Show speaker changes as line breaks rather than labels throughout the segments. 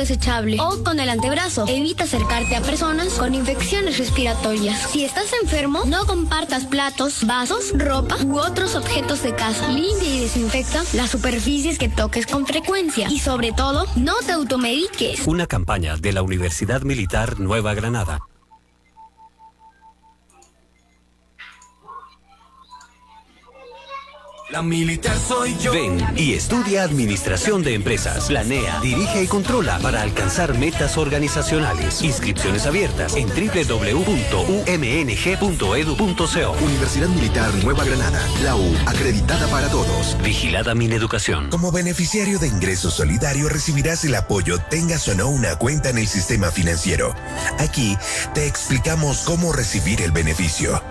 desechable o con el antebrazo. Evita acercarte a personas con infecciones respiratorias. Si estás enfermo, no compartas platos, vasos, ropa u otros objetos de casa. Limpia y desinfecta las superficies que toques con frecuencia. Y sobre todo, no te automediques.
Una campaña de la Universidad Militar Nueva Granada.
La militar soy yo.
Ven y estudia Administración de Empresas. Planea, dirige y controla para alcanzar metas organizacionales. Inscripciones abiertas en www.umng.edu.co.
Universidad Militar Nueva Granada. La U, acreditada para todos.
Vigilada Mineducación.
Como beneficiario de ingreso solidario recibirás el apoyo tengas o no una cuenta en el sistema financiero. Aquí te explicamos cómo recibir el beneficio.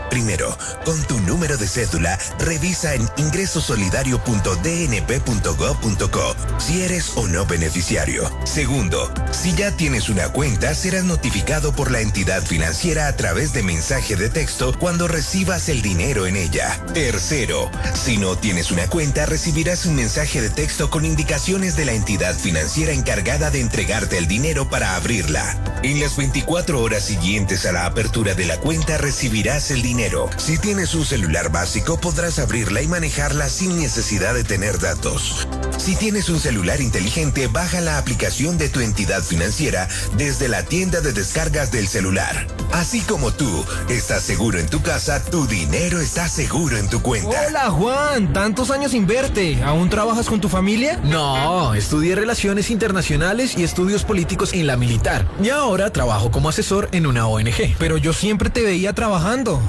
Primero, con tu número de cédula, revisa en ingresosolidario.dnp.gov.co si eres o no beneficiario. Segundo, si ya tienes una cuenta, serás notificado por la entidad financiera a través de mensaje de texto cuando recibas el dinero en ella. Tercero, si no tienes una cuenta, recibirás un mensaje de texto con indicaciones de la entidad financiera encargada de entregarte el dinero para abrirla. En las 24 horas siguientes a la apertura de la cuenta recibirás el dinero. Si tienes un celular básico, podrás abrirla y manejarla sin necesidad de tener datos. Si tienes un celular inteligente, baja la aplicación de tu entidad financiera desde la tienda de descargas del celular. Así como tú estás seguro en tu casa, tu dinero está seguro en tu cuenta.
Hola Juan, tantos años sin verte. ¿Aún trabajas con tu familia?
No, estudié Relaciones Internacionales y Estudios Políticos en la Militar. Y ahora trabajo como asesor en una ONG.
Pero yo siempre te veía trabajando.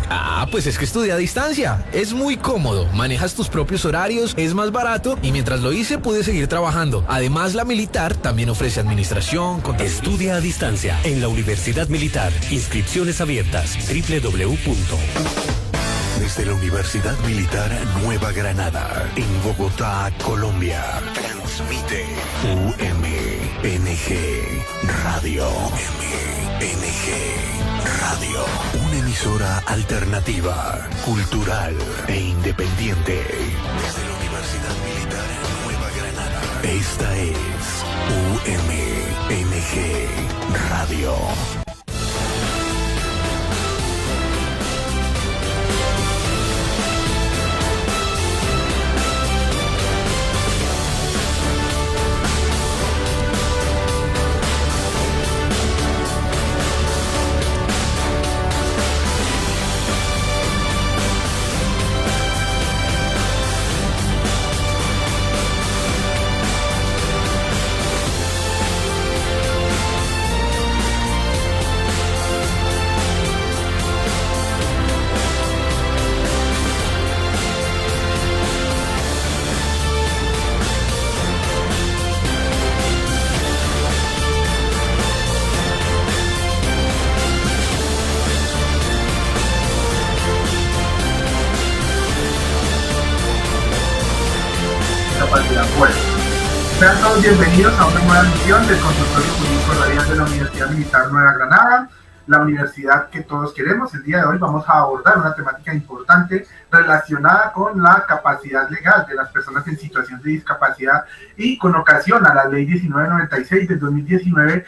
Pues es que estudié a distancia. Es muy cómodo. Manejas tus propios horarios, es más barato y mientras lo hice pude seguir trabajando. Además, la Militar también ofrece administración, contabilidad.
Estudia a distancia en la Universidad Militar. Inscripciones abiertas.
Desde la Universidad Militar Nueva Granada, en Bogotá, Colombia, transmite UMNG Radio. UMNG Radio. Una emisora alternativa, cultural e independiente. Desde la Universidad Militar Nueva Granada. Esta es UMNG Radio.
Sean todos bienvenidos a una nueva emisión del Consultorio Jurídico Radial de la Universidad Militar Nueva Granada, la universidad que todos queremos. El día de hoy vamos a abordar una temática importante relacionada con la capacidad legal de las personas en situación de discapacidad y con ocasión a la Ley 1996 del 2019,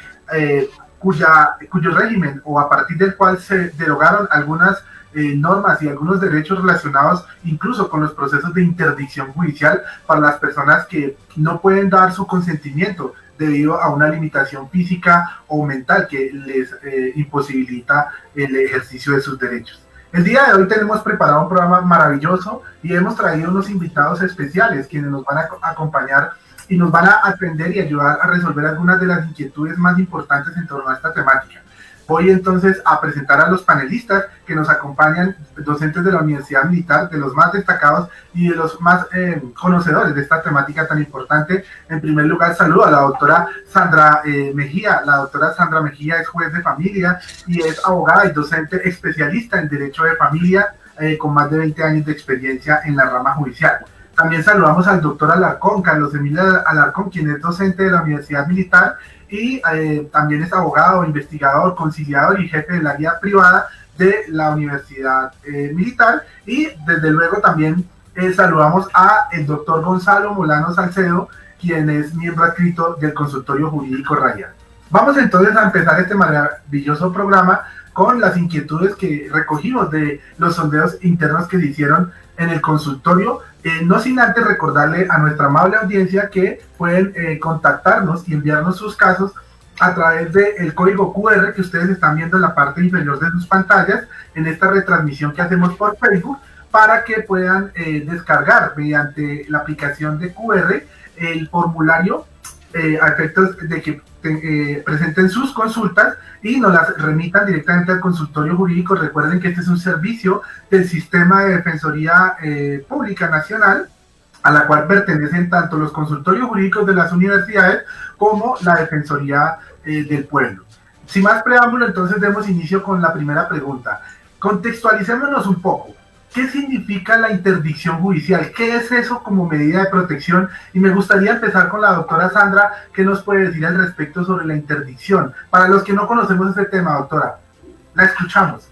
cuyo régimen o a partir del cual se derogaron algunas normas y algunos derechos relacionados incluso con los procesos de interdicción judicial para las personas que no pueden dar su consentimiento debido a una limitación física o mental que les imposibilita el ejercicio de sus derechos. El día de hoy tenemos preparado un programa maravilloso y hemos traído unos invitados especiales quienes nos van a acompañar y nos van a atender y ayudar a resolver algunas de las inquietudes más importantes en torno a esta temática. Voy entonces a presentar a los panelistas que nos acompañan, docentes de la Universidad Militar, de los más destacados y de los más conocedores de esta temática tan importante. En primer lugar, saludo a la doctora Sandra Mejía. La doctora Sandra Mejía es juez de familia y es abogada y docente especialista en Derecho de Familia con más de 20 años de experiencia en la rama judicial. También saludamos al doctor Alarcón, Carlos Emilio Alarcón, quien es docente de la Universidad Militar y también es abogado, investigador, conciliador y jefe del área privada de la Universidad Militar. Y desde luego también saludamos a el doctor Gonzalo Molano Salcedo, quien es miembro adscrito del Consultorio Jurídico Raya. Vamos entonces a empezar este maravilloso programa con las inquietudes que recogimos de los sondeos internos que se hicieron en el consultorio, no sin antes recordarle a nuestra amable audiencia que pueden contactarnos y enviarnos sus casos a través del código QR que ustedes están viendo en la parte inferior de sus pantallas en esta retransmisión que hacemos por Facebook, para que puedan descargar mediante la aplicación de QR el formulario a efectos de que presenten sus consultas y nos las remitan directamente al consultorio jurídico. Recuerden que este es un servicio del Sistema de Defensoría Pública Nacional, a la cual pertenecen tanto los consultorios jurídicos de las universidades como la Defensoría del Pueblo. Sin más preámbulo, entonces demos inicio con la primera pregunta. Contextualicémonos un poco. ¿Qué significa la interdicción judicial? ¿Qué es eso como medida de protección? Y me gustaría empezar con la doctora Sandra. ¿Qué nos puede decir al respecto sobre la interdicción? Para los que no conocemos este tema, doctora, la escuchamos.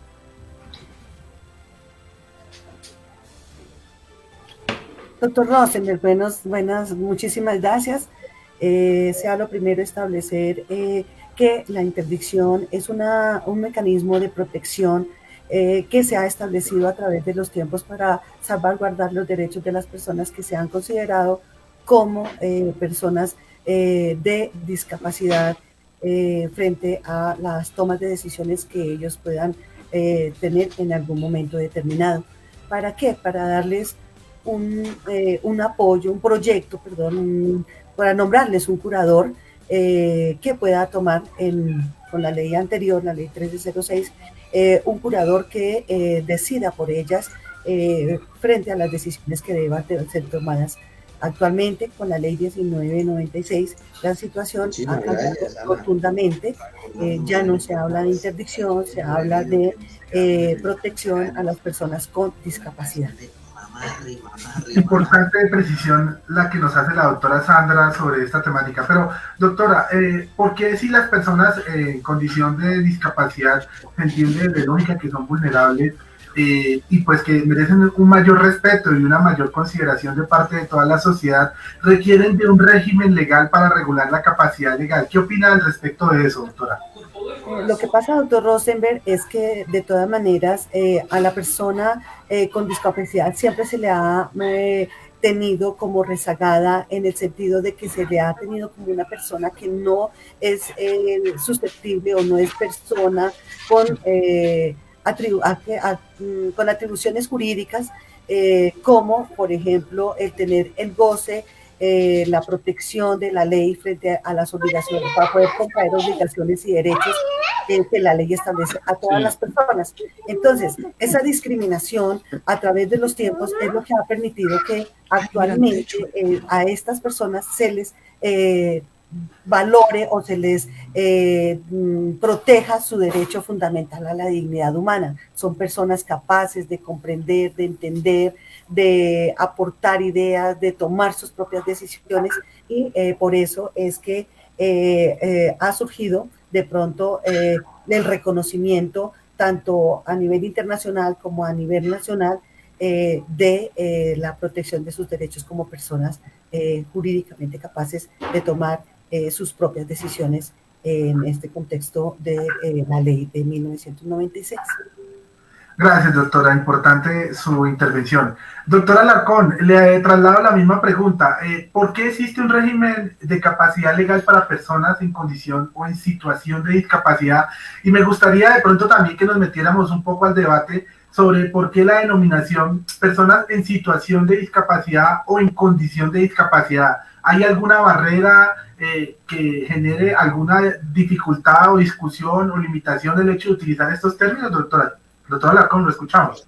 Doctor Rosenberg, muchísimas gracias. Sea lo primero establecer que la interdicción es un mecanismo de protección que se ha establecido a través de los tiempos para salvaguardar los derechos de las personas que se han considerado como personas de discapacidad frente a las tomas de decisiones que ellos puedan tener en algún momento determinado. ¿Para qué? Para darles un apoyo, un proyecto, para nombrarles un curador que pueda tomar con la ley anterior, la ley 1306, un curador que decida por ellas frente a las decisiones que deban ser tomadas. Actualmente, con la ley 1996, la situación ha cambiado rotundamente. Ya no se habla de interdicción, se habla de protección a las personas con discapacidad.
Importante precisión la que nos hace la doctora Sandra sobre esta temática. Pero, doctora, ¿por qué si las personas en condición de discapacidad se entiende de lógica que son vulnerables y pues que merecen un mayor respeto y una mayor consideración de parte de toda la sociedad, requieren de un régimen legal para regular la capacidad legal? ¿Qué opina al respecto de eso, doctora?
Lo que pasa, doctor Rosenberg, es que de todas maneras a la persona con discapacidad siempre se le ha tenido como rezagada, en el sentido de que se le ha tenido como una persona que no es susceptible o no es persona con atribuciones jurídicas, como por ejemplo el tener el goce, la protección de la ley frente a las obligaciones, para poder contraer obligaciones y derechos que la ley establece a todas las personas. Entonces, esa discriminación a través de los tiempos es lo que ha permitido que actualmente a estas personas se les valore o se les proteja su derecho fundamental a la dignidad humana. Son personas capaces de comprender, de entender, de aportar ideas, de tomar sus propias decisiones, y por eso es que ha surgido de pronto el reconocimiento tanto a nivel internacional como a nivel nacional de la protección de sus derechos como personas jurídicamente capaces de tomar sus propias decisiones en este contexto de la ley de 1996.
Gracias, doctora. Importante su intervención. Doctora Alarcón, le traslado la misma pregunta. ¿Por qué existe un régimen de capacidad legal para personas en condición o en situación de discapacidad? Y me gustaría de pronto también que nos metiéramos un poco al debate sobre por qué la denominación personas en situación de discapacidad o en condición de discapacidad. ¿Hay alguna barrera que genere alguna dificultad o discusión o limitación del hecho de utilizar estos términos, doctora? Doctora Alarcón, lo escuchamos.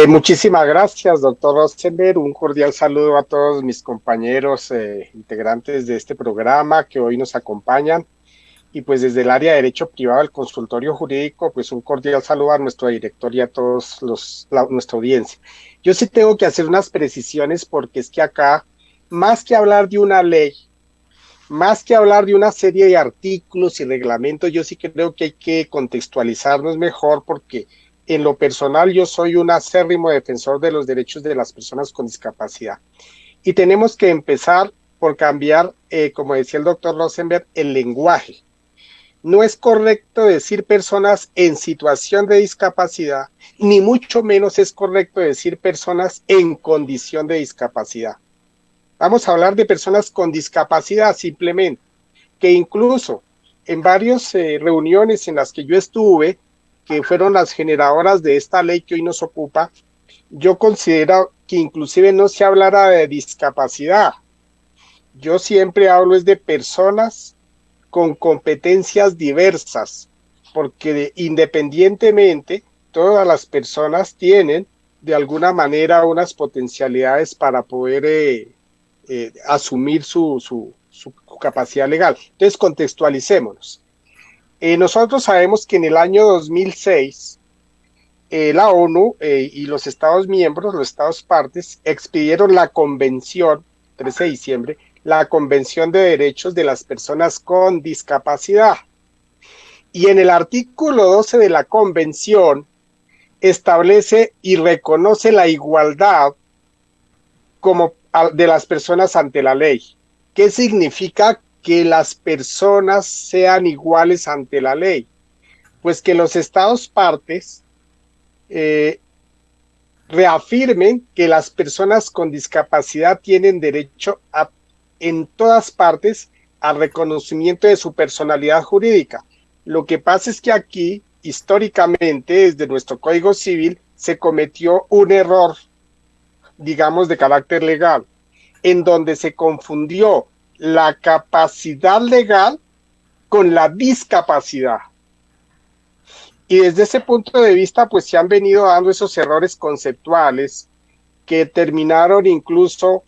Muchísimas gracias, doctor Rosenberg. Un cordial saludo a todos mis compañeros integrantes de este programa que hoy nos acompañan. Y pues desde el área de Derecho Privado del Consultorio Jurídico, pues un cordial saludo a nuestro director y a todos nuestra audiencia. Yo sí tengo que hacer unas precisiones, porque es que acá, más que hablar de una ley, más que hablar de una serie de artículos y reglamentos, yo sí creo que hay que contextualizarnos mejor, porque en lo personal yo soy un acérrimo defensor de los derechos de las personas con discapacidad. Y tenemos que empezar por cambiar, como decía el doctor Rosenberg, el lenguaje. No es correcto decir personas en situación de discapacidad, ni mucho menos es correcto decir personas en condición de discapacidad. Vamos a hablar de personas con discapacidad simplemente, que incluso en varias reuniones en las que yo estuve, que fueron las generadoras de esta ley que hoy nos ocupa, yo considero que inclusive no se hablara de discapacidad. Yo siempre hablo es de personas con competencias diversas, porque independientemente todas las personas tienen de alguna manera unas potencialidades para poder asumir su capacidad legal. Entonces contextualicémonos. Nosotros sabemos que en el año 2006 la ONU y los Estados miembros, los Estados partes, expidieron la convención, 13 de diciembre, la Convención de Derechos de las Personas con Discapacidad. Y en el artículo 12 de la Convención establece y reconoce la igualdad como de las personas ante la ley. ¿Qué significa que las personas sean iguales ante la ley? Pues que los Estados partes reafirmen que las personas con discapacidad tienen derecho en todas partes al reconocimiento de su personalidad jurídica. Lo que pasa es que aquí, históricamente, desde nuestro Código Civil, se cometió un error, digamos, de carácter legal, en donde se confundió la capacidad legal con la discapacidad. Y desde ese punto de vista, pues se han venido dando esos errores conceptuales que terminaron incluso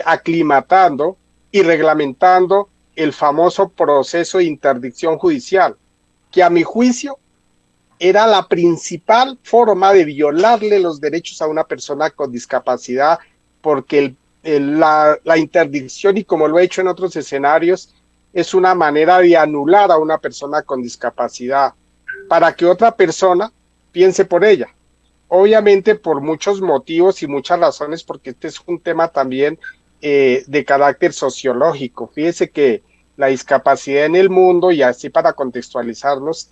aclimatando y reglamentando el famoso proceso de interdicción judicial, que a mi juicio era la principal forma de violarle los derechos a una persona con discapacidad, porque la interdicción, y como lo he hecho en otros escenarios, es una manera de anular a una persona con discapacidad para que otra persona piense por ella. Obviamente por muchos motivos y muchas razones, porque este es un tema también de carácter sociológico. Fíjese que la discapacidad en el mundo, y así para contextualizarlos,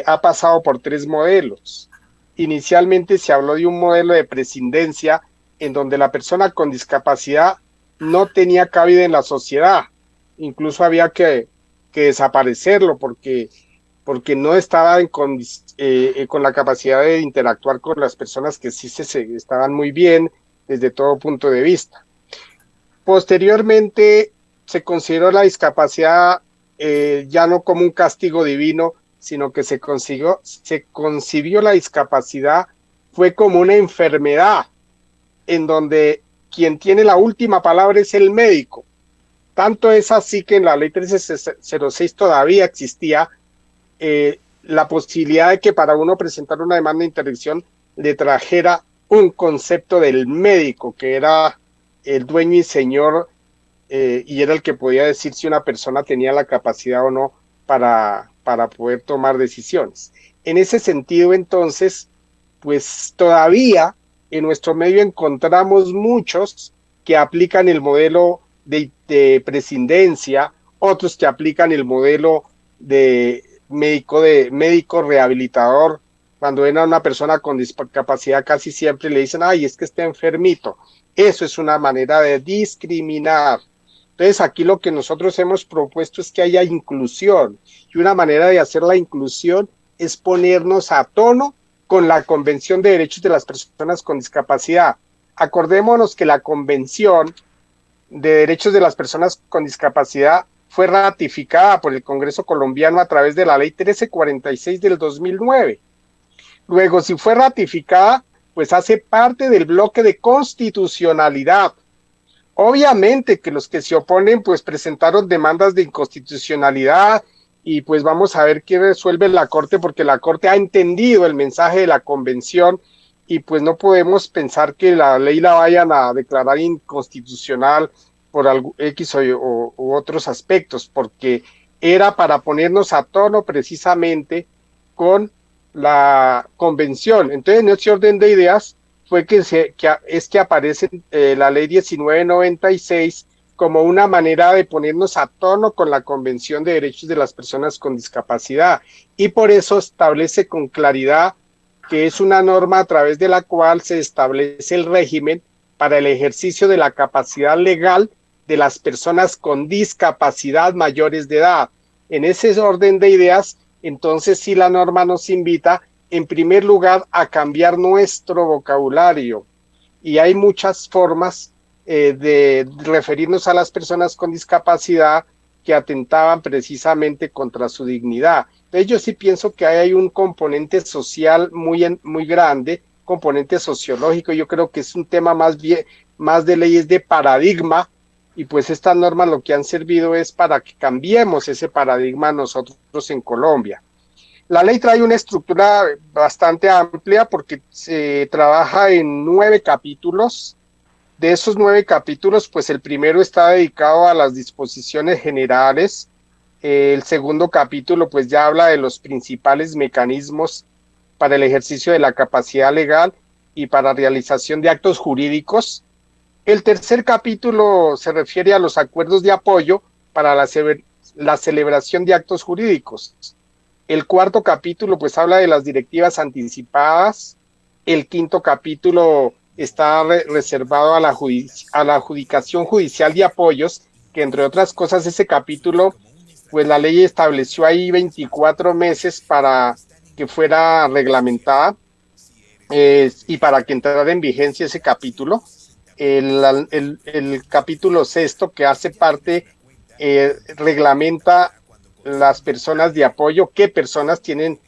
ha pasado por 3 modelos. Inicialmente se habló de un modelo de prescindencia en donde la persona con discapacidad no tenía cabida en la sociedad, incluso había que desaparecerlo porque no estaba con la capacidad de interactuar con las personas que sí estaban muy bien desde todo punto de vista. Posteriormente se consideró la discapacidad ya no como un castigo divino, sino que se concibió la discapacidad fue como una enfermedad en donde quien tiene la última palabra es el médico. Tanto es así que en la ley 1306 todavía existía la posibilidad de que para uno presentar una demanda de interdicción le trajera un concepto del médico, que era el dueño y señor, y era el que podía decir si una persona tenía la capacidad o no para poder tomar decisiones. En ese sentido, entonces, pues todavía en nuestro medio encontramos muchos que aplican el modelo de prescindencia, otros que aplican el modelo de médico rehabilitador. Cuando ven a una persona con discapacidad casi siempre le dicen, ay, es que está enfermito. Eso es una manera de discriminar. Entonces aquí lo que nosotros hemos propuesto es que haya inclusión, y una manera de hacer la inclusión es ponernos a tono con la Convención de Derechos de las Personas con Discapacidad. Acordémonos que la Convención de Derechos de las Personas con Discapacidad fue ratificada por el Congreso colombiano a través de la Ley 1346 del 2009. Luego, si fue ratificada, pues hace parte del bloque de constitucionalidad. Obviamente que los que se oponen pues presentaron demandas de inconstitucionalidad, y pues vamos a ver qué resuelve la Corte, porque la Corte ha entendido el mensaje de la Convención, y pues no podemos pensar que la ley la vayan a declarar inconstitucional por X u otros aspectos, porque era para ponernos a tono precisamente con la Convención. Entonces, en ese orden de ideas fue que aparece la ley 1996 como una manera de ponernos a tono con la Convención de Derechos de las Personas con Discapacidad, y por eso establece con claridad que es una norma a través de la cual se establece el régimen para el ejercicio de la capacidad legal de las personas con discapacidad mayores de edad. En ese orden de ideas, entonces sí la norma nos invita, en primer lugar, a cambiar nuestro vocabulario, y hay muchas formas de referirnos a las personas con discapacidad que atentaban precisamente contra su dignidad. Entonces yo sí pienso que hay un componente social muy grande, componente sociológico. Yo creo que es un tema más de leyes de paradigma, y pues estas normas lo que han servido es para que cambiemos ese paradigma nosotros en Colombia. La ley trae una estructura bastante amplia porque se trabaja en 9 capítulos. De esos 9 capítulos, pues el primero está dedicado a las disposiciones generales. El segundo capítulo pues ya habla de los principales mecanismos para el ejercicio de la capacidad legal y para realización de actos jurídicos. El tercer capítulo se refiere a los acuerdos de apoyo para la celebración de actos jurídicos. El cuarto capítulo pues habla de las directivas anticipadas. El quinto capítulo está reservado a la adjudicación judicial de apoyos, que entre otras cosas ese capítulo, pues la ley estableció ahí 24 meses para que fuera reglamentada y para que entrara en vigencia ese capítulo. El capítulo sexto, que hace parte, reglamenta las personas de apoyo, qué personas tienen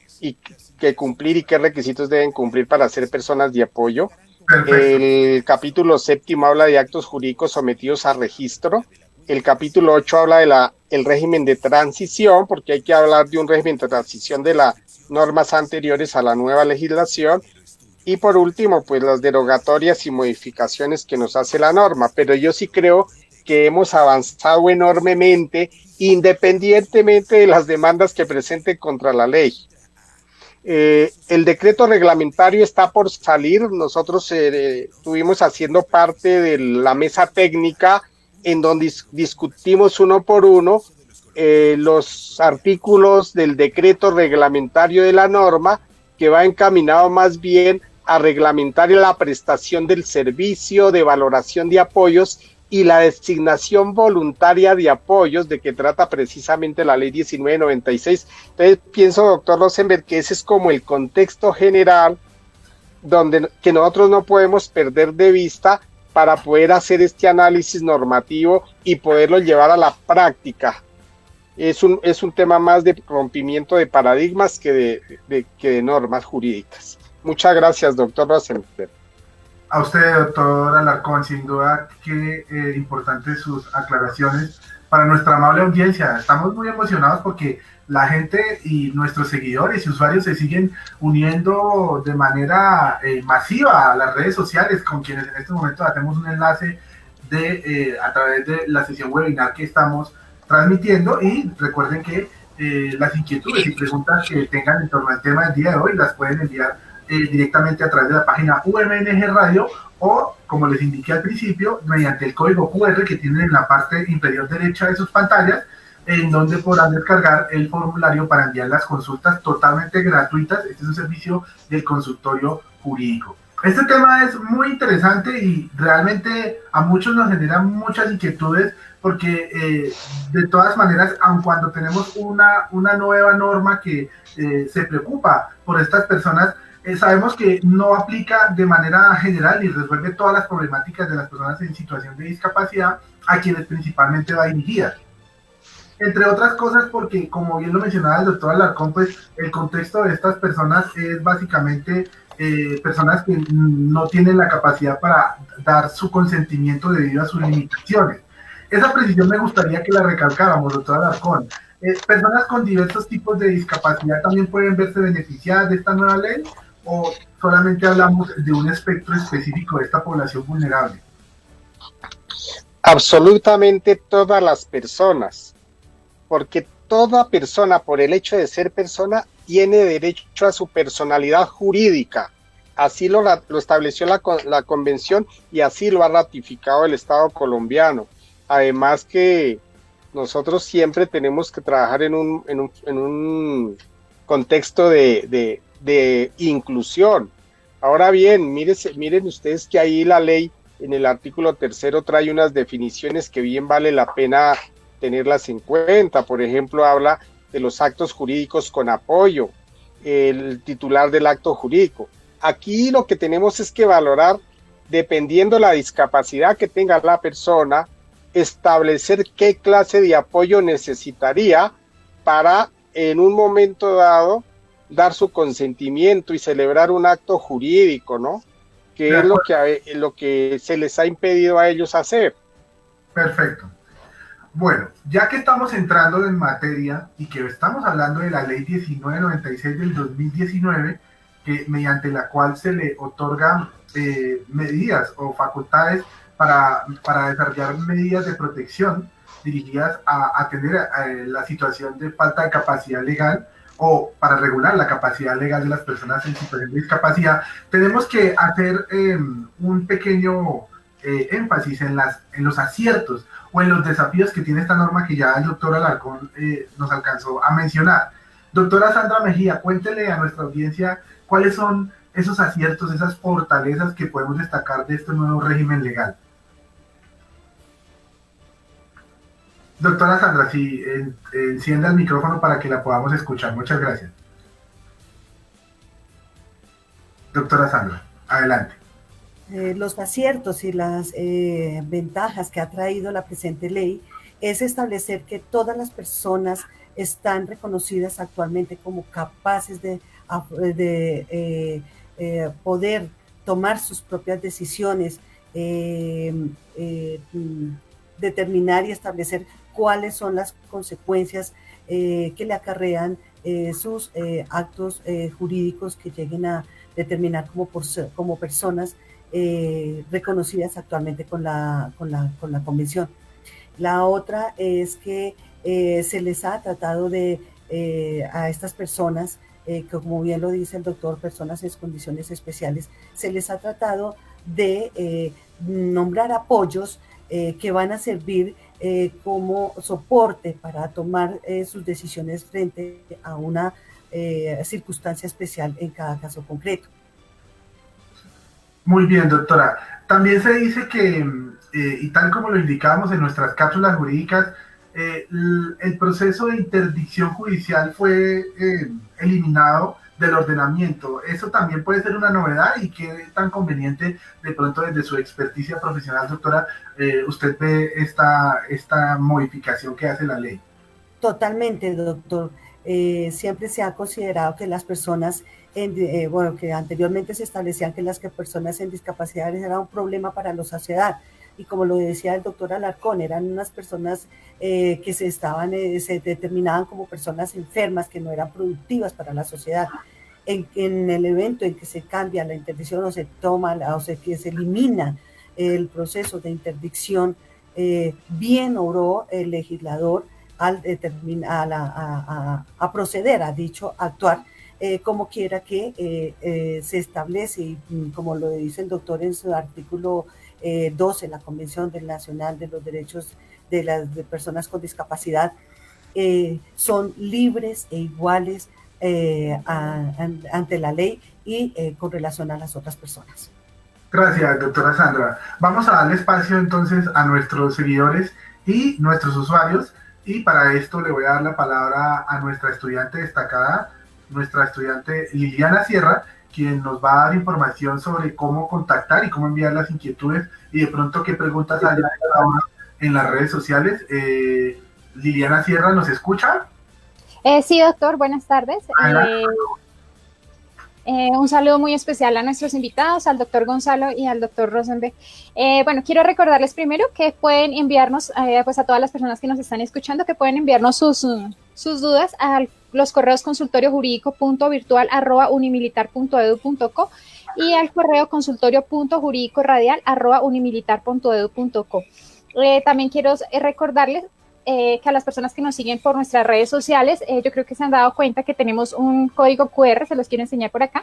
que cumplir y qué requisitos deben cumplir para ser personas de apoyo. Perfecto. El capítulo séptimo habla de actos jurídicos sometidos a registro. El capítulo 8 habla el régimen de transición, porque hay que hablar de un régimen de transición de las normas anteriores a la nueva legislación. Y por último, pues las derogatorias y modificaciones que nos hace la norma. Pero yo sí creo que hemos avanzado enormemente, independientemente de las demandas que presenten contra la ley. El decreto reglamentario está por salir. Nosotros estuvimos haciendo parte de la mesa técnica en donde discutimos uno por uno los artículos del decreto reglamentario de la norma, que va encaminado más bien a reglamentar la prestación del servicio de valoración de apoyos y la designación voluntaria de apoyos, de que trata precisamente la ley 1996. Entonces pienso, doctor Rosenberg, que ese es como el contexto general que nosotros no podemos perder de vista para poder hacer este análisis normativo y poderlo llevar a la práctica. Es un tema más de rompimiento de paradigmas que de normas jurídicas. Muchas gracias, doctor Rosenberg.
A usted, doctor Alarcón, sin duda que importantes sus aclaraciones para nuestra amable audiencia. Estamos muy emocionados porque la gente y nuestros seguidores y usuarios se siguen uniendo de manera masiva a las redes sociales, con quienes en este momento hacemos un enlace a través de la sesión webinar que estamos transmitiendo. Y recuerden que las inquietudes y preguntas que tengan en torno al tema del día de hoy las pueden enviar directamente a través de la página UMNG Radio, o, como les indiqué al principio, mediante el código QR que tienen en la parte inferior derecha de sus pantallas, en donde podrán descargar el formulario para enviar las consultas totalmente gratuitas. Este es un servicio del consultorio jurídico. Este tema es muy interesante y realmente a muchos nos genera muchas inquietudes, porque de todas maneras, aun cuando tenemos una nueva norma que se preocupa por estas personas, sabemos que no aplica de manera general y resuelve todas las problemáticas de las personas en situación de discapacidad, a quienes principalmente va dirigida. Entre otras cosas porque, como bien lo mencionaba el doctor Alarcón, pues el contexto de estas personas es básicamente personas que no tienen la capacidad para dar su consentimiento debido a sus limitaciones. Esa precisión me gustaría que la recalcáramos, doctor Alarcón. ¿Personas con diversos tipos de discapacidad también pueden verse beneficiadas de esta nueva ley, o solamente hablamos de un espectro específico de esta población vulnerable?
Absolutamente todas las personas, porque toda persona, por el hecho de ser persona, tiene derecho a su personalidad jurídica. Así lo estableció la Convención y así lo ha ratificado el Estado colombiano. además que nosotros siempre tenemos que trabajar en un contexto de inclusión. Ahora bien, miren ustedes que ahí la ley en el artículo 3 trae unas definiciones que bien vale la pena tenerlas en cuenta. Por ejemplo, habla de los actos jurídicos con apoyo, el titular del acto jurídico. Aquí lo que tenemos es que valorar, dependiendo la discapacidad que tenga la persona, establecer qué clase de apoyo necesitaría para en un momento dado dar su consentimiento y celebrar un acto jurídico, ¿no? Que es lo que se les ha impedido a ellos hacer.
Perfecto. Bueno, ya que estamos entrando en materia y que estamos hablando de la ley 1996 del 2019, que mediante la cual se le otorgan medidas o facultades para desarrollar medidas de protección dirigidas a atender la situación de falta de capacidad legal o para regular la capacidad legal de las personas en situación de discapacidad, tenemos que hacer un pequeño énfasis en los aciertos o en los desafíos que tiene esta norma que ya el doctor Alarcón nos alcanzó a mencionar. Doctora Sandra Mejía, cuéntele a nuestra audiencia cuáles son esos aciertos, esas fortalezas que podemos destacar de este nuevo régimen legal. Doctora Sandra, si encienda el micrófono para que la podamos escuchar. Muchas gracias. Doctora Sandra, adelante.
Los aciertos y las ventajas que ha traído la presente ley es establecer que todas las personas están reconocidas actualmente como capaces de poder tomar sus propias decisiones, determinar y establecer cuáles son las consecuencias que le acarrean sus actos jurídicos que lleguen a determinar como personas reconocidas actualmente con la convención. La otra es que se les ha tratado a estas personas, como bien lo dice el doctor, personas en condiciones especiales, se les ha tratado de nombrar apoyos que van a servir como soporte para tomar sus decisiones frente a una circunstancia especial en cada caso concreto.
Muy bien, doctora. También se dice que, y tal como lo indicábamos en nuestras cápsulas jurídicas, el proceso de interdicción judicial fue eliminado del ordenamiento. Eso también puede ser una novedad y qué tan conveniente de pronto desde su experticia profesional, doctora, usted ve esta modificación que hace la ley.
Totalmente, doctor. Siempre se ha considerado que las personas, que anteriormente se establecían que las personas en discapacidad era un problema para la sociedad, y como lo decía el doctor Alarcón, eran unas personas que se determinaban como personas enfermas, que no eran productivas para la sociedad. En el evento en que se cambia la interdicción o se toma, que se elimina el proceso de interdicción, bien obró el legislador al proceder a dicho actuar, como quiera que se establece, y como lo dice el doctor en su artículo 12, la Convención Nacional de los Derechos de las Personas con Discapacidad, son libres e iguales ante la ley y con relación a las otras personas.
Gracias, doctora Sandra. Vamos a darle espacio entonces a nuestros seguidores y nuestros usuarios, y para esto le voy a dar la palabra a nuestra estudiante destacada, nuestra estudiante Liliana Sierra, quien nos va a dar información sobre cómo contactar y cómo enviar las inquietudes y de pronto qué preguntas hay ahora en las redes sociales. Liliana Sierra, ¿nos escucha?
Sí, doctor, buenas tardes. Un saludo muy especial a nuestros invitados, al doctor Gonzalo y al doctor Rosenberg. Quiero recordarles primero que pueden enviarnos, pues a todas las personas que nos están escuchando, que pueden enviarnos sus dudas a los correos consultoriojurídico.virtual@unimilitar.edu.co y al correo consultorio.jurídicoradial@unimilitar.edu.co. También quiero recordarles que a las personas que nos siguen por nuestras redes sociales, yo creo que se han dado cuenta que tenemos un código QR, se los quiero enseñar por acá.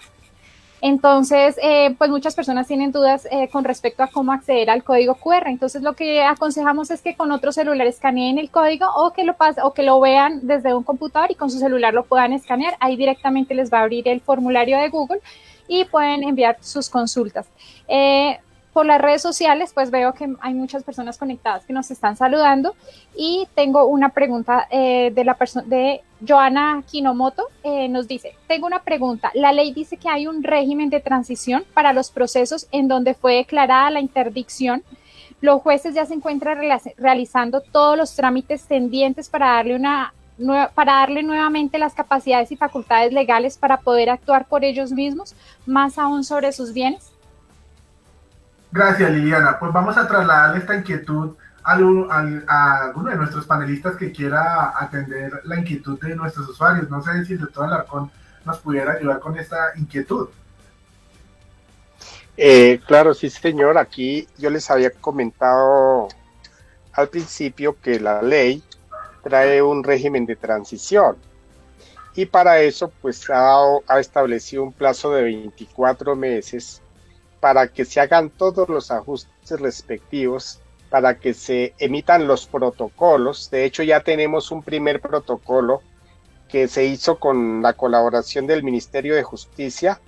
Entonces, pues muchas personas tienen dudas con respecto a cómo acceder al código QR. Entonces, lo que aconsejamos es que con otro celular escaneen el código o que lo vean desde un computador y con su celular lo puedan escanear. Ahí directamente les va a abrir el formulario de Google y pueden enviar sus consultas. Por las redes sociales, pues veo que hay muchas personas conectadas que nos están saludando y tengo una pregunta de Joana Kinomoto. Nos dice, tengo una pregunta. La ley dice que hay un régimen de transición para los procesos en donde fue declarada la interdicción. Los jueces ya se encuentran realizando todos los trámites tendientes para darle nuevamente las capacidades y facultades legales para poder actuar por ellos mismos, más aún sobre sus bienes.
Gracias, Liliana. Pues vamos a trasladarle esta inquietud a alguno de nuestros panelistas que quiera atender la inquietud de nuestros usuarios. No sé si el doctor Alarcón nos pudiera ayudar con esta inquietud.
Claro, sí, señor. Aquí yo les había comentado al principio que la ley trae un régimen de transición y para eso pues ha establecido un plazo de 24 meses para que se hagan todos los ajustes respectivos, para que se emitan los protocolos. De hecho, ya tenemos un primer protocolo que se hizo con la colaboración del Ministerio de Justicia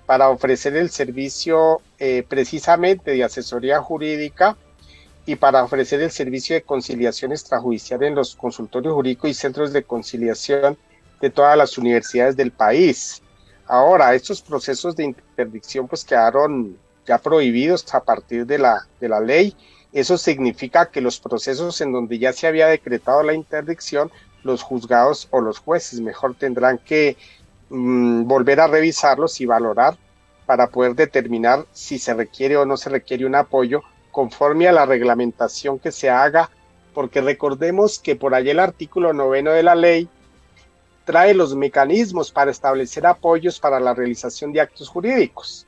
para ofrecer el servicio precisamente de asesoría jurídica y para ofrecer el servicio de conciliación extrajudicial en los consultorios jurídicos y centros de conciliación de todas las universidades del país. Ahora, estos procesos de interdicción pues quedaron ya prohibidos a partir de la ley. Eso significa que los procesos en donde ya se había decretado la interdicción, los juzgados o los jueces mejor tendrán que volver a revisarlos y valorar para poder determinar si se requiere o no se requiere un apoyo conforme a la reglamentación que se haga, porque recordemos que por allí el artículo 9 de la ley trae los mecanismos para establecer apoyos para la realización de actos jurídicos.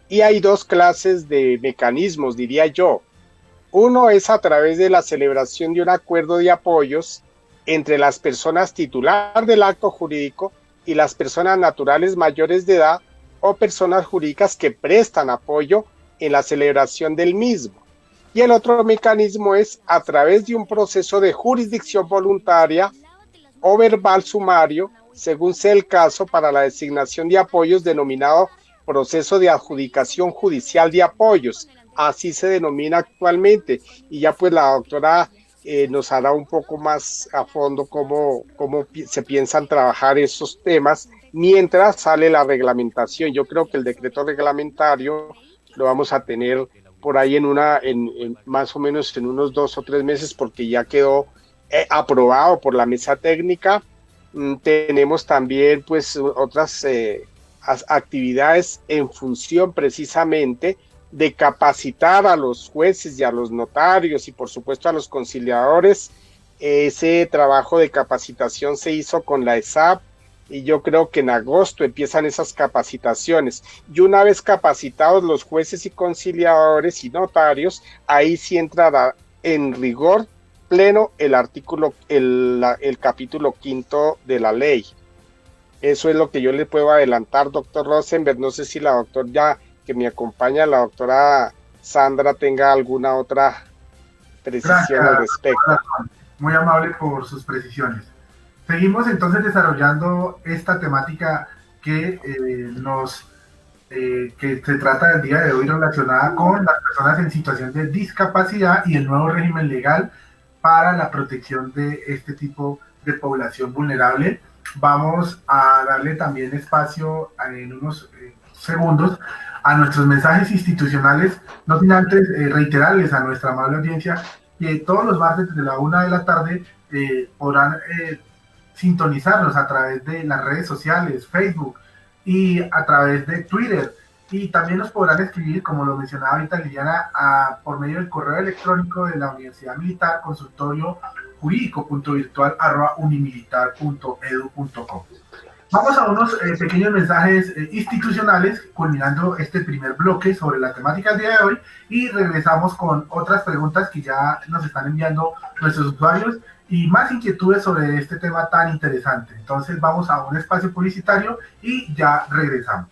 Y hay dos clases de mecanismos, diría yo. Uno es a través de la celebración de un acuerdo de apoyos entre las personas titular del acto jurídico y las personas naturales mayores de edad o personas jurídicas que prestan apoyo en la celebración del mismo. Y el otro mecanismo es a través de un proceso de jurisdicción voluntaria o verbal sumario, según sea el caso, para la designación de apoyos denominado proceso de adjudicación judicial de apoyos, así se denomina actualmente, y ya pues la doctora nos hará un poco más a fondo cómo se piensan trabajar esos temas mientras sale la reglamentación. Yo creo que el decreto reglamentario lo vamos a tener por ahí en más o menos en unos 2 o 3 meses, porque ya quedó aprobado por la mesa técnica. Tenemos también pues otras actividades en función precisamente de capacitar a los jueces y a los notarios y por supuesto a los conciliadores. Ese trabajo de capacitación se hizo con la ESAP y yo creo que en agosto empiezan esas capacitaciones, y una vez capacitados los jueces y conciliadores y notarios, ahí sí entrará en rigor pleno el capítulo 5 de la ley. Eso es lo que yo le puedo adelantar, doctor Rosenberg. No sé si la doctora ya que me acompaña, la doctora Sandra, tenga alguna otra precisión al respecto.
Muy amable por sus precisiones. Seguimos entonces desarrollando esta temática que que se trata del día de hoy, relacionada con las personas en situación de discapacidad y el nuevo régimen legal para la protección de este tipo de población vulnerable. Vamos a darle también espacio en unos segundos a nuestros mensajes institucionales, no sin antes reiterarles a nuestra amable audiencia que todos los martes desde la 1 de la tarde podrán sintonizarnos a través de las redes sociales, Facebook y a través de Twitter, y también nos podrán escribir, como lo mencionaba ahorita Liliana, por medio del correo electrónico de la Universidad Militar, consultorio jurídico.virtual@unimilitar.edu.com. Vamos a unos pequeños mensajes institucionales, culminando este primer bloque sobre la temática del día de hoy, y regresamos con otras preguntas que ya nos están enviando nuestros usuarios y más inquietudes sobre este tema tan interesante. Entonces vamos a un espacio publicitario y ya regresamos.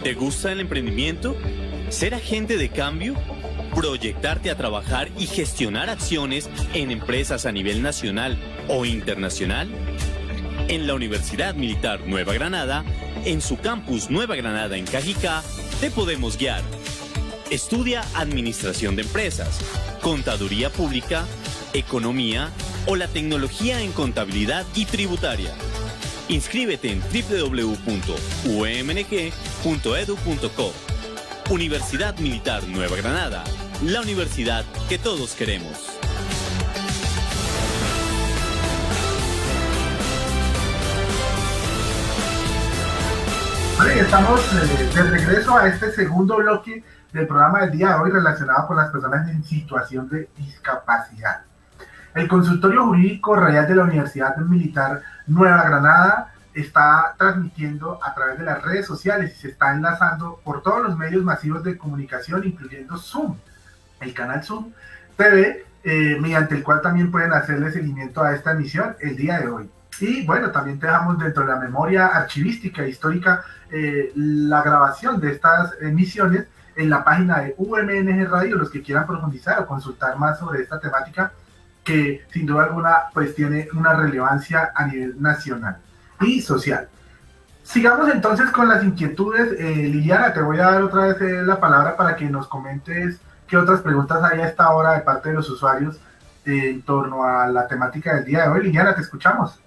¿Te gusta el emprendimiento? ¿Ser agente de cambio? ¿Proyectarte a trabajar y gestionar acciones en empresas a nivel nacional o internacional? En la Universidad Militar Nueva Granada, en su campus Nueva Granada en Cajicá, te podemos guiar. Estudia Administración de Empresas, Contaduría Pública, Economía o la tecnología en Contabilidad y Tributaria. Inscríbete en www.umng.edu.co. Universidad Militar Nueva Granada, la universidad que todos queremos.
Vale, estamos de regreso a este segundo bloque del programa del día de hoy relacionado con las personas en situación de discapacidad. El Consultorio Jurídico Radial de la Universidad Militar Nueva Granada está transmitiendo a través de las redes sociales y se está enlazando por todos los medios masivos de comunicación, incluyendo Zoom, el canal Zoom TV, mediante el cual también pueden hacerle seguimiento a esta emisión el día de hoy. Y bueno, también te dejamos dentro de la memoria archivística e histórica la grabación de estas emisiones en la página de UMNG Radio, los que quieran profundizar o consultar más sobre esta temática que sin duda alguna pues tiene una relevancia a nivel nacional y social. Sigamos entonces con las inquietudes. Liliana, te voy a dar otra vez la palabra para que nos comentes qué otras preguntas hay a esta hora de parte de los usuarios en torno a la temática del día de hoy. Liliana, te escuchamos.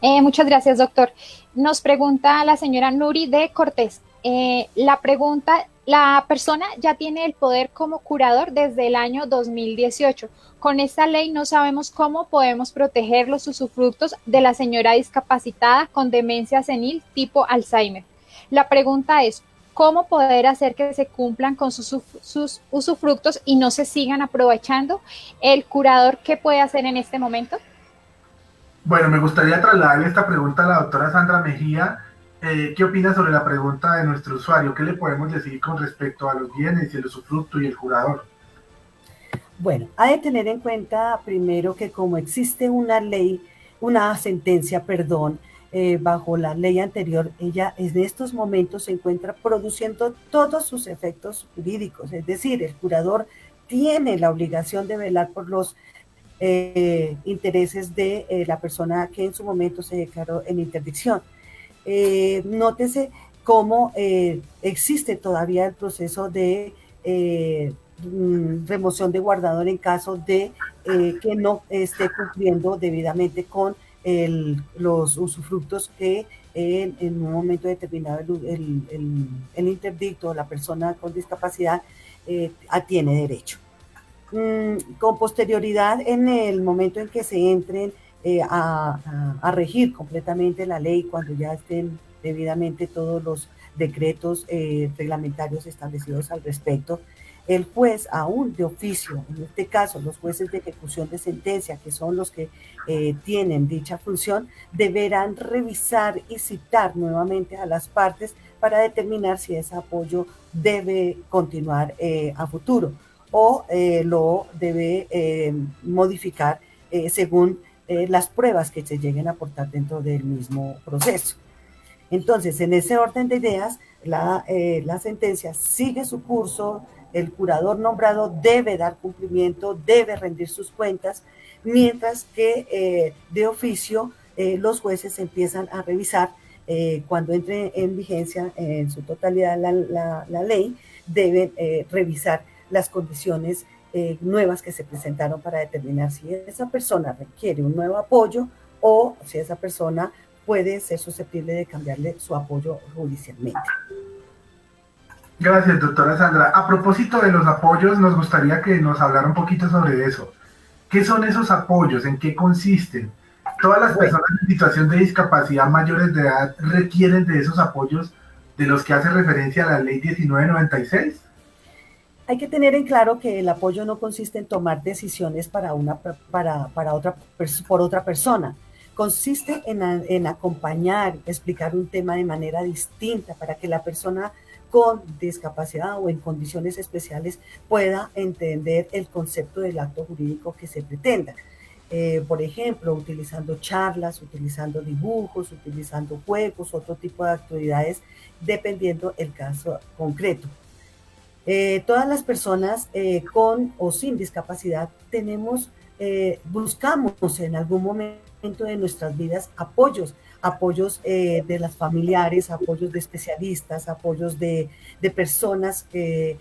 Muchas gracias, doctor. Nos pregunta la señora Nuri de Cortés. La persona ya tiene el poder como curador desde el año 2018. Con esta ley no sabemos cómo podemos proteger los usufructos de la señora discapacitada con demencia senil tipo Alzheimer. La pregunta es, ¿cómo poder hacer que se cumplan con sus usufructos y no se sigan aprovechando? ¿El curador qué puede hacer en este momento?
Bueno, me gustaría trasladarle esta pregunta a la doctora Sandra Mejía. ¿Qué opina sobre la pregunta de nuestro usuario? ¿Qué le podemos decir con respecto a los bienes y el usufructo y el curador?
Bueno, hay que tener en cuenta primero que como existe una ley, una sentencia, bajo la ley anterior, ella en estos momentos se encuentra produciendo todos sus efectos jurídicos, es decir, el curador tiene la obligación de velar por los intereses de la persona que en su momento se declaró en interdicción. Nótese cómo existe todavía el proceso de remoción de guardador en caso de que no esté cumpliendo debidamente con los usufructos que en un momento determinado el interdicto o la persona con discapacidad tiene derecho. Con posterioridad, en el momento en que se entren a regir completamente la ley, cuando ya estén debidamente todos los decretos reglamentarios establecidos al respecto, el juez, aún de oficio, en este caso los jueces de ejecución de sentencia, que son los que tienen dicha función, deberán revisar y citar nuevamente a las partes para determinar si ese apoyo debe continuar a futuro o lo debe modificar según las pruebas que se lleguen a aportar dentro del mismo proceso. Entonces, en ese orden de ideas, la sentencia sigue su curso, el curador nombrado debe dar cumplimiento, debe rendir sus cuentas, mientras que de oficio los jueces empiezan a revisar cuando entre en vigencia en su totalidad la ley, deben revisar las condiciones nuevas que se presentaron para determinar si esa persona requiere un nuevo apoyo o si esa persona puede ser susceptible de cambiarle su apoyo judicialmente.
Gracias, doctora Sandra. A propósito de los apoyos, nos gustaría que nos hablara un poquito sobre eso. ¿Qué son esos apoyos? ¿En qué consisten? ¿Todas las personas en situación de discapacidad mayores de edad requieren de esos apoyos de los que hace referencia la ley 1996?
Hay que tener en claro que el apoyo no consiste en tomar decisiones por otra persona. Consiste en acompañar, explicar un tema de manera distinta para que la persona con discapacidad o en condiciones especiales pueda entender el concepto del acto jurídico que se pretenda. por ejemplo, utilizando charlas, utilizando dibujos, utilizando juegos, otro tipo de actividades, dependiendo el caso concreto. Todas las personas con o sin discapacidad buscamos en algún momento de nuestras vidas apoyos de las familiares, apoyos de especialistas, apoyos de personas que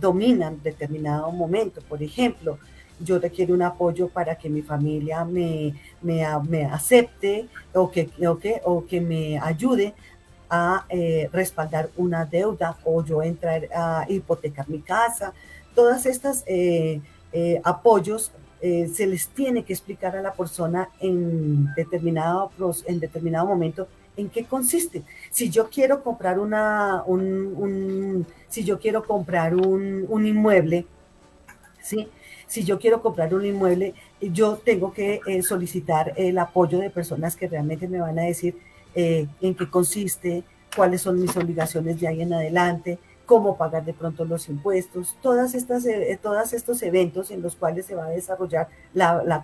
dominan determinado momento. Por ejemplo, yo requiero un apoyo para que mi familia me acepte o que me ayude a respaldar una deuda, o yo entrar a hipotecar mi casa. Todas estas apoyos se les tiene que explicar a la persona en determinado momento en qué consiste. Si yo quiero comprar un inmueble, ¿sí? Si yo quiero comprar un inmueble, yo tengo que solicitar el apoyo de personas que realmente me van a decir en qué consiste, cuáles son mis obligaciones de ahí en adelante, cómo pagar de pronto los impuestos, todos estos eventos en los cuales se va a desarrollar la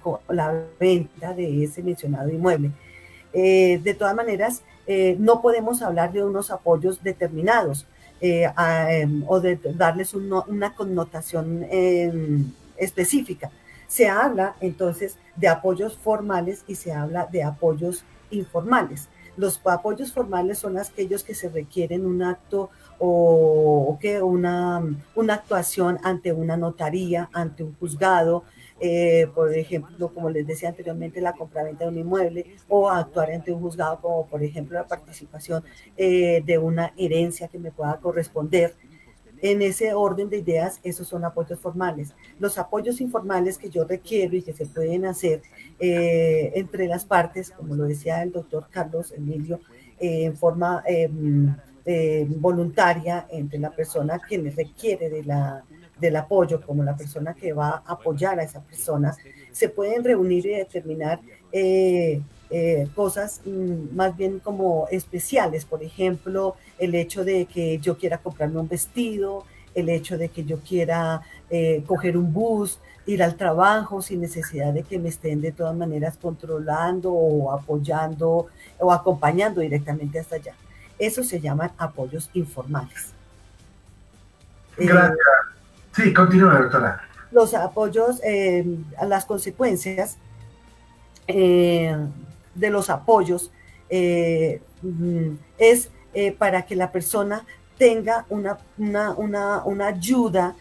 venta de ese mencionado inmueble. De todas maneras, no podemos hablar de unos apoyos determinados o de darles una connotación específica. Se habla entonces de apoyos formales y se habla de apoyos informales. Los apoyos formales son aquellos que se requieren un acto una actuación ante una notaría, ante un juzgado, por ejemplo, como les decía anteriormente, la compraventa de un inmueble, o actuar ante un juzgado, como por ejemplo la participación de una herencia que me pueda corresponder. En ese orden de ideas, esos son apoyos formales. Los apoyos informales que yo requiero y que se pueden hacer entre las partes, como lo decía el doctor Carlos Emilio, en forma voluntaria entre la persona que le requiere del apoyo, como la persona que va a apoyar a esa persona, se pueden reunir y determinar cosas más bien como especiales. Por ejemplo, el hecho de que yo quiera comprarme un vestido, el hecho de que yo quiera coger un bus, ir al trabajo sin necesidad de que me estén de todas maneras controlando o apoyando o acompañando directamente hasta allá. Eso se llaman apoyos informales.
Gracias. Sí, continúe, doctora.
Los apoyos, las consecuencias de los apoyos es para que la persona tenga una ayuda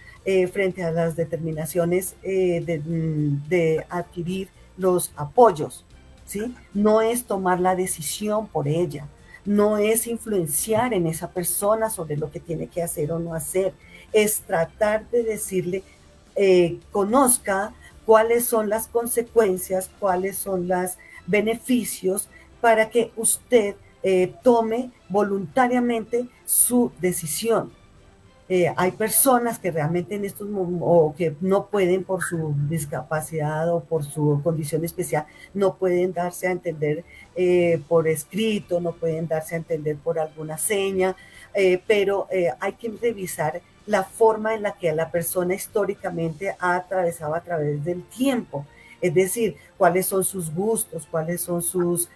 frente a las determinaciones de adquirir los apoyos, ¿sí? No es tomar la decisión por ella, no es influenciar en esa persona sobre lo que tiene que hacer o no hacer, es tratar de decirle, conozca cuáles son las consecuencias, cuáles son los beneficios para que usted tome voluntariamente su decisión. Hay personas que realmente en estos momentos, o que no pueden por su discapacidad o por su condición especial, no pueden darse a entender por escrito, no pueden darse a entender por alguna seña, pero hay que revisar la forma en la que la persona históricamente ha atravesado a través del tiempo. Es decir, cuáles son sus gustos, cuáles son sus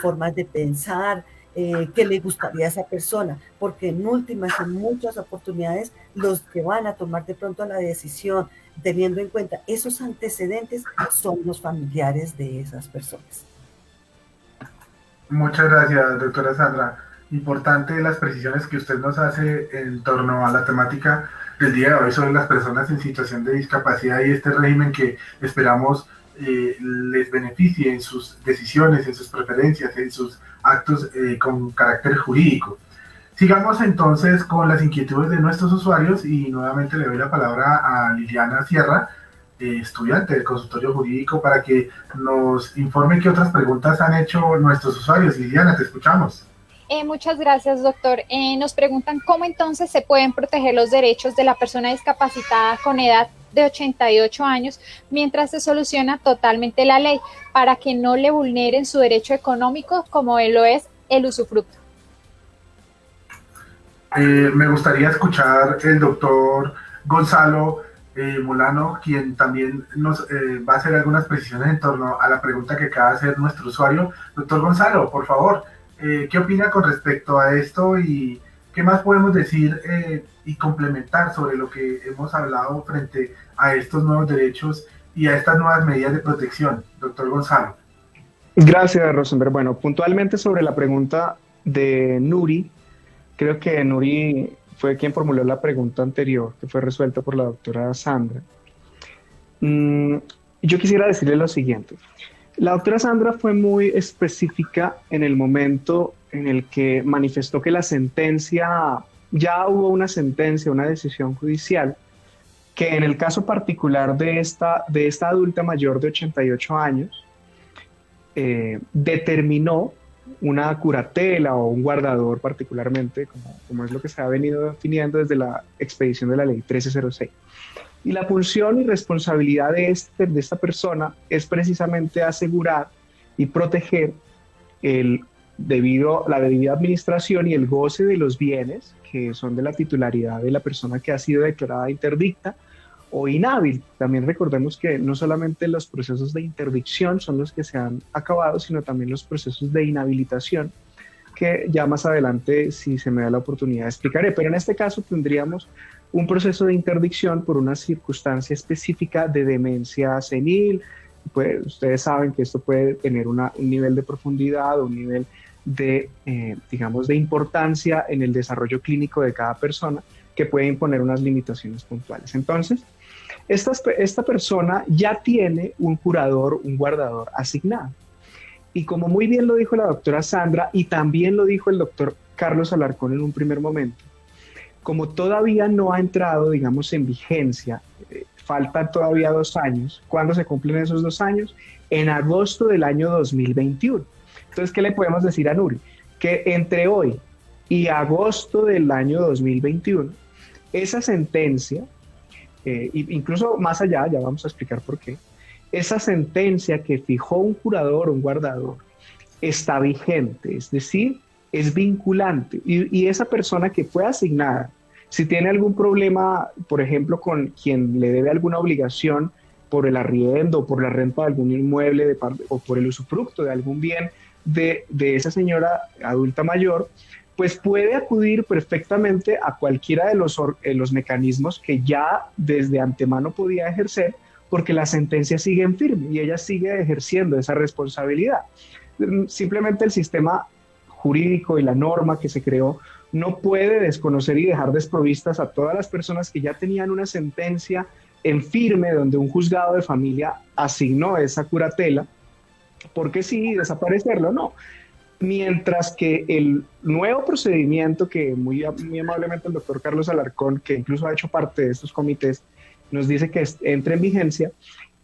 formas de pensar, qué le gustaría a esa persona, porque en muchas oportunidades, los que van a tomar de pronto la decisión, teniendo en cuenta esos antecedentes, son los familiares de esas personas.
Muchas gracias, doctora Sandra. Importante las precisiones que usted nos hace en torno a la temática del día de hoy sobre las personas en situación de discapacidad y este régimen que esperamos les beneficie en sus decisiones, en sus preferencias, en sus actos con carácter jurídico. Sigamos entonces con las inquietudes de nuestros usuarios y nuevamente le doy la palabra a Liliana Sierra, estudiante del consultorio jurídico, para que nos informe qué otras preguntas han hecho nuestros usuarios. Liliana, te escuchamos.
Muchas gracias, doctor. Nos preguntan cómo entonces se pueden proteger los derechos de la persona discapacitada con edad de 88 años mientras se soluciona totalmente la ley para que no le vulneren su derecho económico como lo es el usufructo.
Me gustaría escuchar el doctor Gonzalo Molano, quien también nos va a hacer algunas precisiones en torno a la pregunta que acaba de hacer nuestro usuario. Doctor Gonzalo, por favor, ¿qué opina con respecto a esto y qué más podemos decir y complementar sobre lo que hemos hablado frente a estos nuevos derechos y a estas nuevas medidas de protección? Doctor Gonzalo.
Gracias, Rosenberg. Bueno, puntualmente sobre la pregunta de Nuri, creo que Nuri fue quien formuló la pregunta anterior, que fue resuelta por la doctora Sandra. Yo quisiera decirle lo siguiente. La doctora Sandra fue muy específica en el momento en el que manifestó que la sentencia, ya hubo una sentencia, una decisión judicial, que en el caso particular de esta adulta mayor de 88 años, determinó una curatela o un guardador particularmente, como es lo que se ha venido definiendo desde la expedición de la ley 1306. Y la función y responsabilidad de esta persona es precisamente asegurar y proteger la debida administración y el goce de los bienes que son de la titularidad de la persona que ha sido declarada interdicta o inhábil. También recordemos que no solamente los procesos de interdicción son los que se han acabado, sino también los procesos de inhabilitación, que ya más adelante, si se me da la oportunidad, explicaré. Pero en este caso tendríamos un proceso de interdicción por una circunstancia específica de demencia senil. Pues ustedes saben que esto puede tener un nivel de profundidad, un nivel de, digamos, de importancia en el desarrollo clínico de cada persona, que puede imponer unas limitaciones puntuales. Entonces, esta persona ya tiene un curador, un guardador asignado. Y como muy bien lo dijo la doctora Sandra y también lo dijo el doctor Carlos Alarcón en un primer momento, como todavía no ha entrado, digamos, en vigencia, faltan todavía 2 años. ¿Cuándo se cumplen esos 2 años? En agosto del año 2021. Entonces, ¿qué le podemos decir a Nuri? Que entre hoy y agosto del año 2021, esa sentencia, incluso más allá, ya vamos a explicar por qué, esa sentencia que fijó un curador, un guardador, está vigente, es decir, es vinculante. Y esa persona que fue asignada, si tiene algún problema, por ejemplo, con quien le debe alguna obligación por el arriendo, por la renta de algún inmueble o por el usufructo de algún bien de esa señora adulta mayor, pues puede acudir perfectamente a cualquiera de los mecanismos que ya desde antemano podía ejercer, porque la sentencia sigue en firme y ella sigue ejerciendo esa responsabilidad. Simplemente el sistema jurídico y la norma que se creó no puede desconocer y dejar desprovistas a todas las personas que ya tenían una sentencia en firme donde un juzgado de familia asignó esa curatela, porque sí, desaparecerlo, no. Mientras que el nuevo procedimiento que muy amablemente el doctor Carlos Alarcón, que incluso ha hecho parte de estos comités, nos dice que entre en vigencia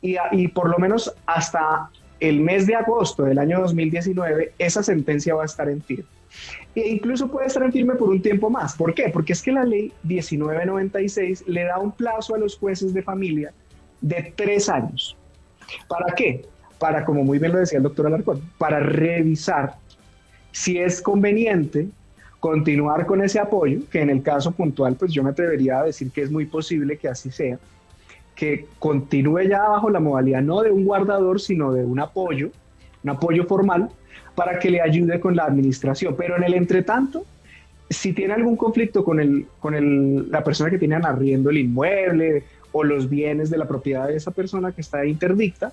y por lo menos hasta el mes de agosto del año 2019 esa sentencia va a estar en firme. E incluso puede estar en firme por un tiempo más. ¿Por qué? Porque es que la ley 1996 le da un plazo a los jueces de familia de 3 años. ¿Para qué? Para, como muy bien lo decía el doctor Alarcón, para revisar si es conveniente continuar con ese apoyo, que en el caso puntual, pues yo me atrevería a decir que es muy posible que así sea, que continúe ya bajo la modalidad no de un guardador, sino de un apoyo formal, para que le ayude con la administración. Pero en el entretanto, si tiene algún conflicto con la persona que tiene en arriendo el inmueble o los bienes de la propiedad de esa persona que está interdicta,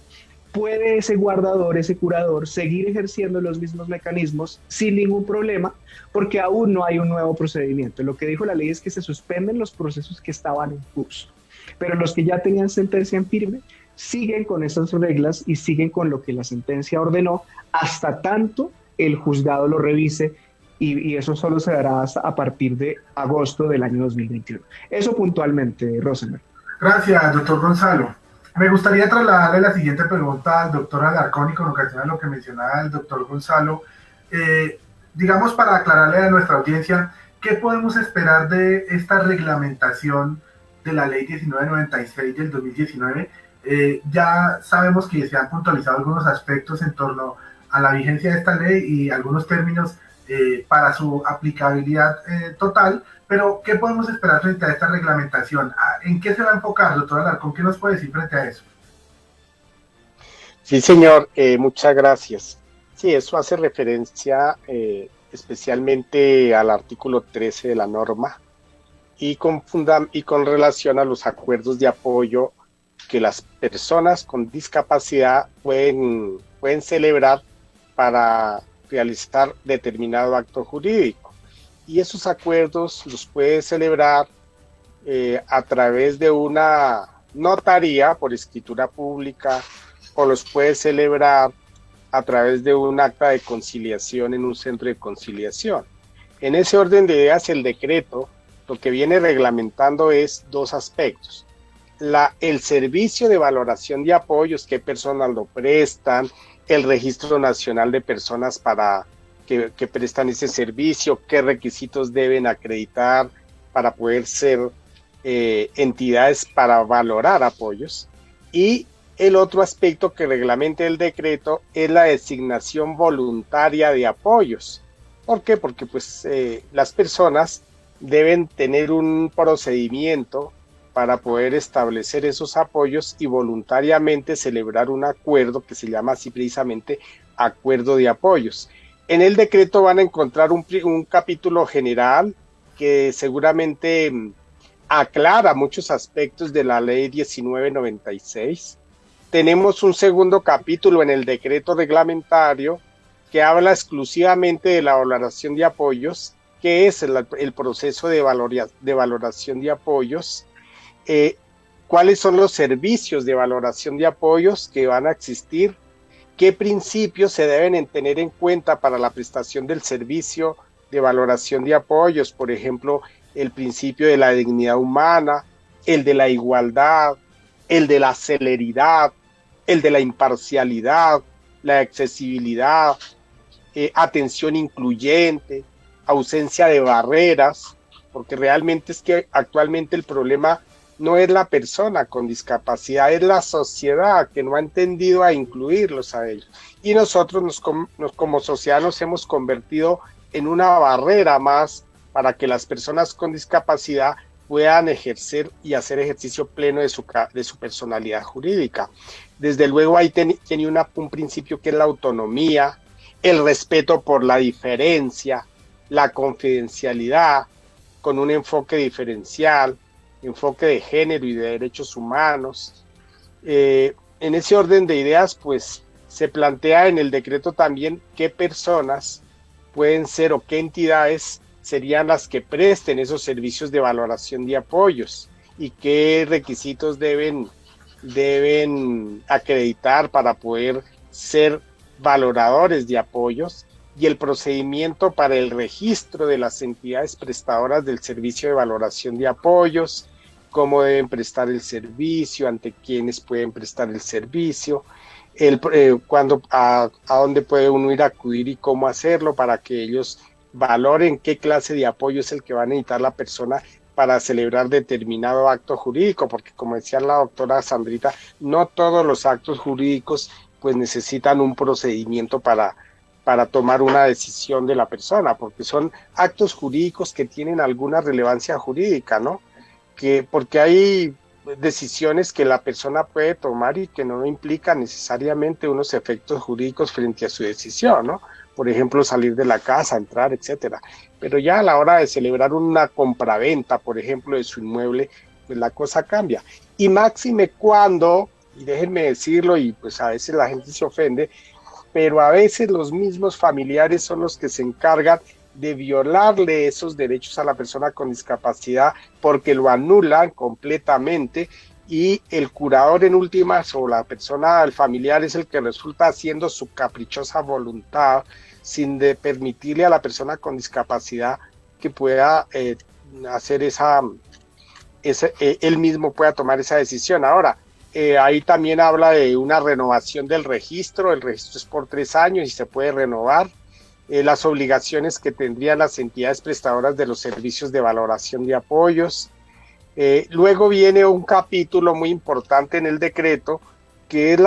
puede ese guardador, ese curador, seguir ejerciendo los mismos mecanismos sin ningún problema, porque aún no hay un nuevo procedimiento. Lo que dijo la ley es que se suspenden los procesos que estaban en curso, pero los que ya tenían sentencia en firme siguen con esas reglas y siguen con lo que la sentencia ordenó hasta tanto el juzgado lo revise, y eso solo se dará hasta a partir de agosto del año 2021. Eso puntualmente, Rosenberg.
Gracias, doctor Gonzalo. Me gustaría trasladarle la siguiente pregunta al doctor Alarcón y con ocasión a lo que mencionaba el doctor Gonzalo. Digamos, para aclararle a nuestra audiencia, ¿qué podemos esperar de esta reglamentación de la ley 1996 del 2019? Ya sabemos que se han puntualizado algunos aspectos en torno a la vigencia de esta ley y algunos términos para su aplicabilidad total, Pero, ¿qué podemos esperar frente a esta reglamentación? ¿En qué se va a enfocar, doctor Alarcón? ¿Qué nos puede decir frente a eso?
Sí, señor, muchas gracias. Sí, eso hace referencia especialmente al artículo 13 de la norma y con relación a los acuerdos de apoyo que las personas con discapacidad pueden celebrar para realizar determinado acto jurídico. Y esos acuerdos los puede celebrar a través de una notaría por escritura pública o los puede celebrar a través de un acta de conciliación en un centro de conciliación. En ese orden de ideas, el decreto lo que viene reglamentando es dos aspectos. El servicio de valoración de apoyos, qué personas lo prestan, el registro nacional de personas para que prestan ese servicio, qué requisitos deben acreditar para poder ser entidades para valorar apoyos. Y el otro aspecto que reglamenta el decreto es la designación voluntaria de apoyos. ¿Por qué? Porque pues, las personas deben tener un procedimiento para poder establecer esos apoyos y voluntariamente celebrar un acuerdo que se llama así precisamente acuerdo de apoyos. En el decreto van a encontrar un capítulo general que seguramente aclara muchos aspectos de la ley 1996. Tenemos un segundo capítulo en el decreto reglamentario que habla exclusivamente de la valoración de apoyos, que es el proceso de valoración de apoyos, cuáles son los servicios de valoración de apoyos que van a existir, qué principios se deben tener en cuenta para la prestación del servicio de valoración de apoyos, por ejemplo, el principio de la dignidad humana, el de la igualdad, el de la celeridad, el de la imparcialidad, la accesibilidad, atención incluyente, ausencia de barreras, porque realmente es que actualmente el problema no es la persona con discapacidad, es la sociedad que no ha entendido a incluirlos a ellos. Y nosotros como sociedad nos hemos convertido en una barrera más para que las personas con discapacidad puedan ejercer y hacer ejercicio pleno de su personalidad jurídica. Desde luego ahí tenía un principio que es la autonomía, el respeto por la diferencia, la confidencialidad, con un enfoque diferencial, enfoque de género y de derechos humanos. En ese orden de ideas, pues, se plantea en el decreto también qué personas pueden ser o qué entidades serían las que presten esos servicios de valoración de apoyos y qué requisitos deben acreditar para poder ser valoradores de apoyos y el procedimiento para el registro de las entidades prestadoras del servicio de valoración de apoyos, cómo deben prestar el servicio, ante quiénes pueden prestar el servicio, a dónde puede uno ir a acudir y cómo hacerlo para que ellos valoren qué clase de apoyo es el que va a necesitar la persona para celebrar determinado acto jurídico, porque como decía la doctora Sandrita, no todos los actos jurídicos pues necesitan un procedimiento para tomar una decisión de la persona, porque son actos jurídicos que tienen alguna relevancia jurídica, ¿no? Porque hay decisiones que la persona puede tomar y que no implican necesariamente unos efectos jurídicos frente a su decisión, ¿no? Por ejemplo, salir de la casa, entrar, etcétera. Pero ya a la hora de celebrar una compraventa, por ejemplo, de su inmueble, pues la cosa cambia. Y máxime cuando, y déjenme decirlo, y pues a veces la gente se ofende, pero a veces los mismos familiares son los que se encargan de violarle esos derechos a la persona con discapacidad porque lo anulan completamente y el curador en últimas o la persona, el familiar es el que resulta haciendo su caprichosa voluntad sin permitirle a la persona con discapacidad que pueda hacer él mismo pueda tomar esa decisión. Ahora, ahí también habla de una renovación del registro, el registro es por 3 años y se puede renovar. Las obligaciones que tendrían las entidades prestadoras de los servicios de valoración de apoyos. Luego viene un capítulo muy importante en el decreto que es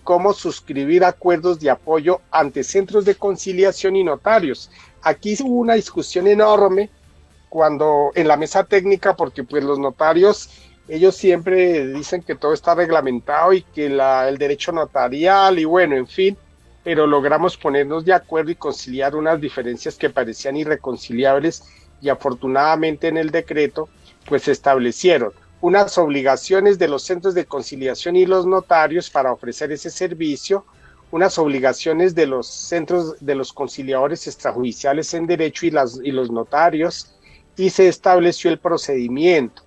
cómo suscribir acuerdos de apoyo ante centros de conciliación y notarios. Aquí hubo una discusión enorme cuando en la mesa técnica, porque pues los notarios, ellos siempre dicen que todo está reglamentado y que el derecho notarial y bueno, en fin, pero logramos ponernos de acuerdo y conciliar unas diferencias que parecían irreconciliables y afortunadamente en el decreto pues se establecieron unas obligaciones de los centros de conciliación y los notarios para ofrecer ese servicio, unas obligaciones de los centros de los conciliadores extrajudiciales en derecho y los notarios, y se estableció el procedimiento,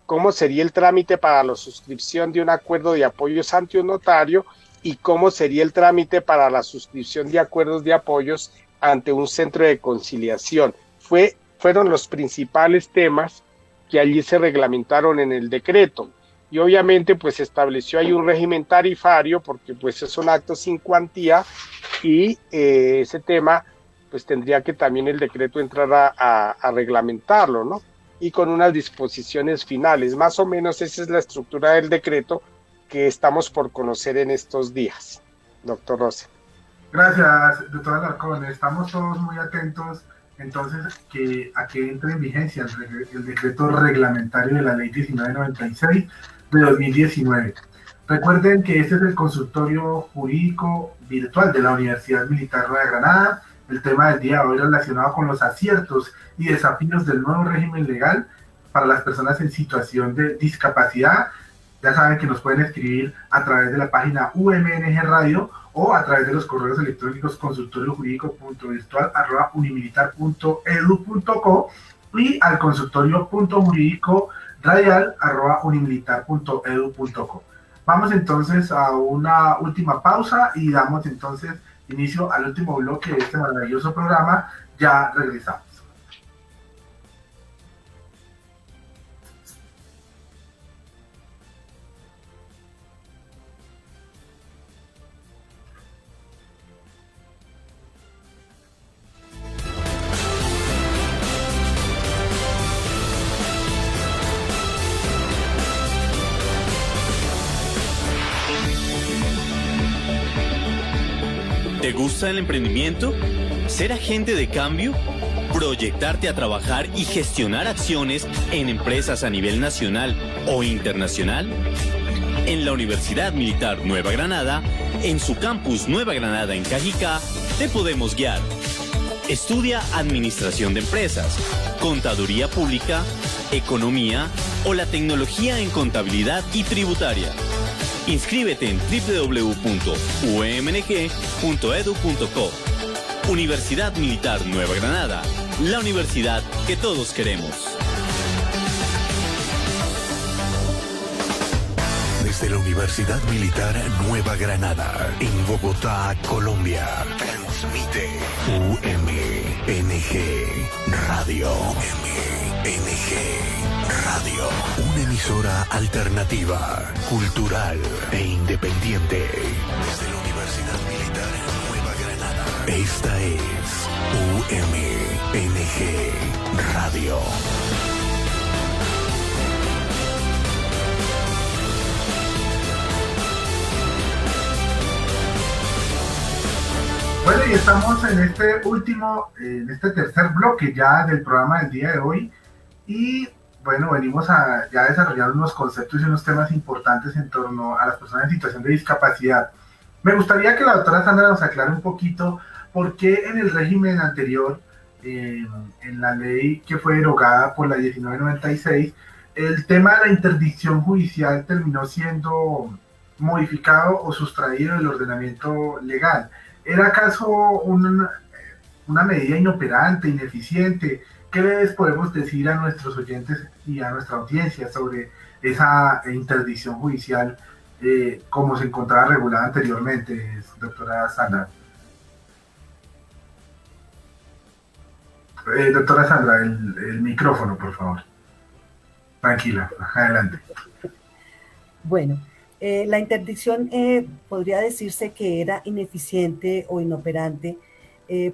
cómo sería el trámite para la suscripción de un acuerdo de apoyos ante un notario y cómo sería el trámite para la suscripción de acuerdos de apoyos ante un centro de conciliación. Fueron los principales temas que allí se reglamentaron en el decreto. Y obviamente pues se estableció ahí un régimen tarifario porque pues es un acto sin cuantía y ese tema pues tendría que también el decreto entrar a reglamentarlo, ¿no? Y con unas disposiciones finales. Más o menos esa es la estructura del decreto que estamos por conocer en estos días. Doctor Rose.
Gracias, doctor Alarcón. Estamos todos muy atentos entonces a que entre en vigencia el decreto reglamentario de la ley 1996 de 2019. Recuerden que este es el consultorio jurídico virtual de la Universidad Militar Nueva Granada. El tema del día de hoy relacionado con los aciertos y desafíos del nuevo régimen legal para las personas en situación de discapacidad. Ya saben que nos pueden escribir a través de la página UMNG Radio o a través de los correos electrónicos consultoriojurídico.virtual@unimilitar.edu.co y al consultorio.jurídico-radial@unimilitar.edu.co. Vamos entonces a una última pausa y damos entonces inicio al último bloque de este maravilloso programa. Ya regresamos.
¿Te gusta el emprendimiento? ¿Ser agente de cambio? ¿Proyectarte a trabajar y gestionar acciones en empresas a nivel nacional o internacional? En la Universidad Militar Nueva Granada, en su campus Nueva Granada en Cajicá, te podemos guiar. Estudia Administración de Empresas, Contaduría Pública, Economía o la tecnología en Contabilidad y Tributaria. Inscríbete en www.umng.edu.co. Universidad Militar Nueva Granada, la universidad que todos queremos.
Desde la Universidad Militar Nueva Granada, en Bogotá, Colombia, transmite UMNG Radio. UMNG Radio. Una emisora alternativa, cultural e independiente. Desde la Universidad Militar Nueva Granada. Esta es UMNG Radio.
Bueno, y estamos en este tercer bloque ya del programa del día de hoy. Y bueno, venimos a ya desarrollar unos conceptos y unos temas importantes en torno a las personas en situación de discapacidad. Me gustaría que la doctora Sandra nos aclare un poquito por qué en el régimen anterior, en la ley que fue derogada por la 1996, el tema de la interdicción judicial terminó siendo modificado o sustraído del ordenamiento legal. ¿Era acaso una medida inoperante, ineficiente? ¿Qué les podemos decir a nuestros oyentes y a nuestra audiencia sobre esa interdicción judicial como se encontraba regulada anteriormente, doctora Sandra? Doctora Sandra, el micrófono, por favor. Tranquila, adelante.
Bueno, la interdicción podría decirse que era ineficiente o inoperante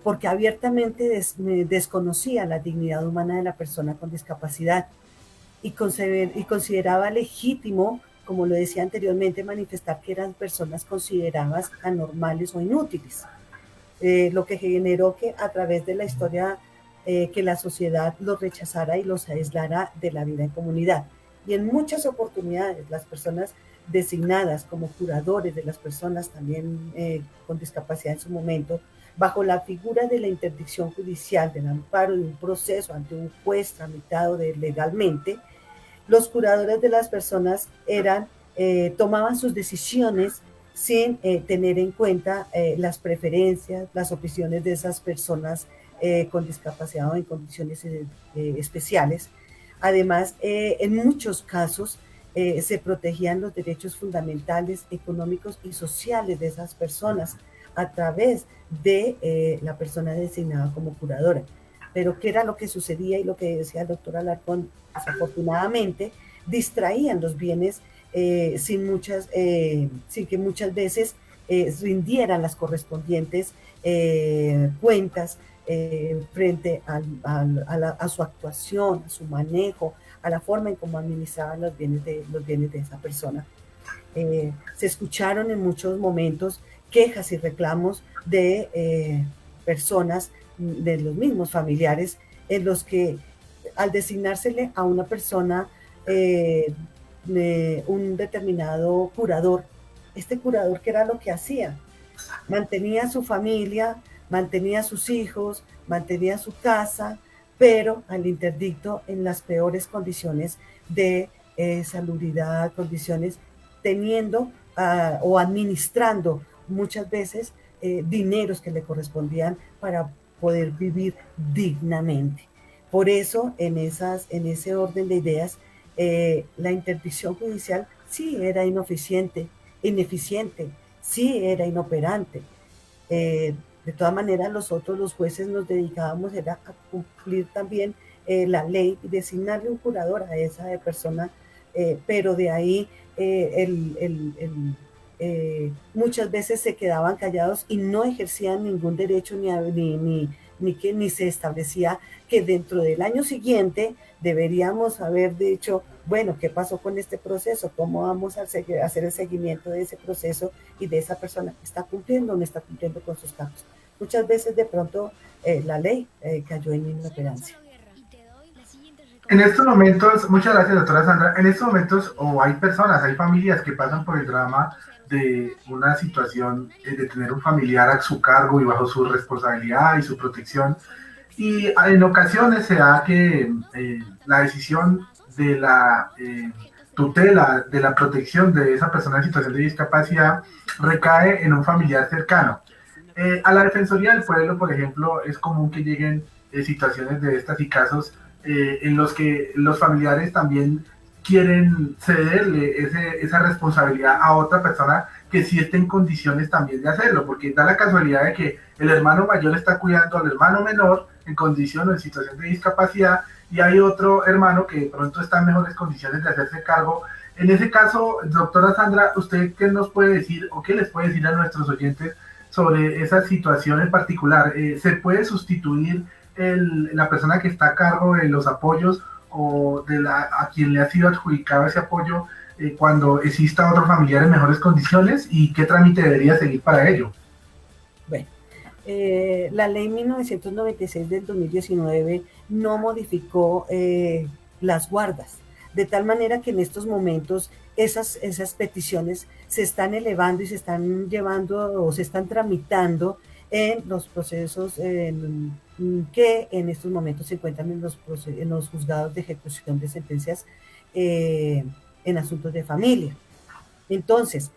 porque abiertamente desconocía la dignidad humana de la persona con discapacidad y consideraba legítimo, como lo decía anteriormente, manifestar que eran personas consideradas anormales o inútiles, lo que generó que a través de la historia que la sociedad los rechazara y los aislara de la vida en comunidad. Y en muchas oportunidades las personas designadas como curadores de las personas también con discapacidad en su momento, bajo la figura de la interdicción judicial, del amparo de un proceso ante un juez tramitado legalmente, los curadores de las personas tomaban sus decisiones sin tener en cuenta las preferencias, las opiniones de esas personas con discapacidad o en condiciones especiales. Además, en muchos casos se protegían los derechos fundamentales, económicos y sociales de esas personas a través de la persona designada como curadora. Pero ¿qué era lo que sucedía? Y lo que decía el doctor Alarcón, desafortunadamente, distraían los bienes sin que muchas veces rindieran las correspondientes cuentas frente a su actuación, a su manejo, a la forma en cómo administraban los bienes de esa persona. Se escucharon en muchos momentos quejas y reclamos de personas, de los mismos familiares, en los que al designársele a una persona un determinado curador, este curador, ¿qué era lo que hacía? Mantenía a su familia, mantenía a sus hijos, mantenía su casa, pero al interdicto en las peores condiciones de salubridad, condiciones teniendo o administrando muchas veces dineros que le correspondían para poder vivir dignamente. Por eso, en ese orden de ideas, la interdicción judicial sí era ineficiente, sí era inoperante. De todas maneras, nosotros los jueces nos dedicábamos a cumplir también la ley y designarle un curador a esa persona, pero de ahí muchas veces se quedaban callados y no ejercían ningún derecho ni se establecía que dentro del año siguiente deberíamos haber dicho, bueno, ¿qué pasó con este proceso? ¿Cómo vamos a hacer el seguimiento de ese proceso y de esa persona? ¿Está cumpliendo o no está cumpliendo con sus campos? Muchas veces de pronto la ley cayó en inoperancia.
En estos momentos, muchas gracias, doctora Sandra, en estos momentos hay personas, hay familias que pasan por el drama de una situación de tener un familiar a su cargo y bajo su responsabilidad y su protección, y en ocasiones se da que la decisión de la tutela, de la protección de esa persona en situación de discapacidad recae en un familiar cercano. A la Defensoría del Pueblo, por ejemplo, es común que lleguen situaciones de estas y casos en los que los familiares también quieren cederle esa responsabilidad a otra persona que sí esté en condiciones también de hacerlo, porque da la casualidad de que el hermano mayor está cuidando al hermano menor en condición o en situación de discapacidad, y hay otro hermano que de pronto está en mejores condiciones de hacerse cargo. En ese caso, doctora Sandra, ¿usted qué nos puede decir o qué les puede decir a nuestros oyentes sobre esa situación en particular? ¿Se puede sustituir la persona que está a cargo de los apoyos o a quien le ha sido adjudicado ese apoyo cuando exista otro familiar en mejores condiciones, y qué trámite debería seguir para ello?
Bueno, la ley 1996 del 2019 no modificó las guardas, de tal manera que en estos momentos esas peticiones se están elevando y se están llevando o se están tramitando en los procesos que en estos momentos se encuentran en los juzgados de ejecución de sentencias en asuntos de familia. Entonces,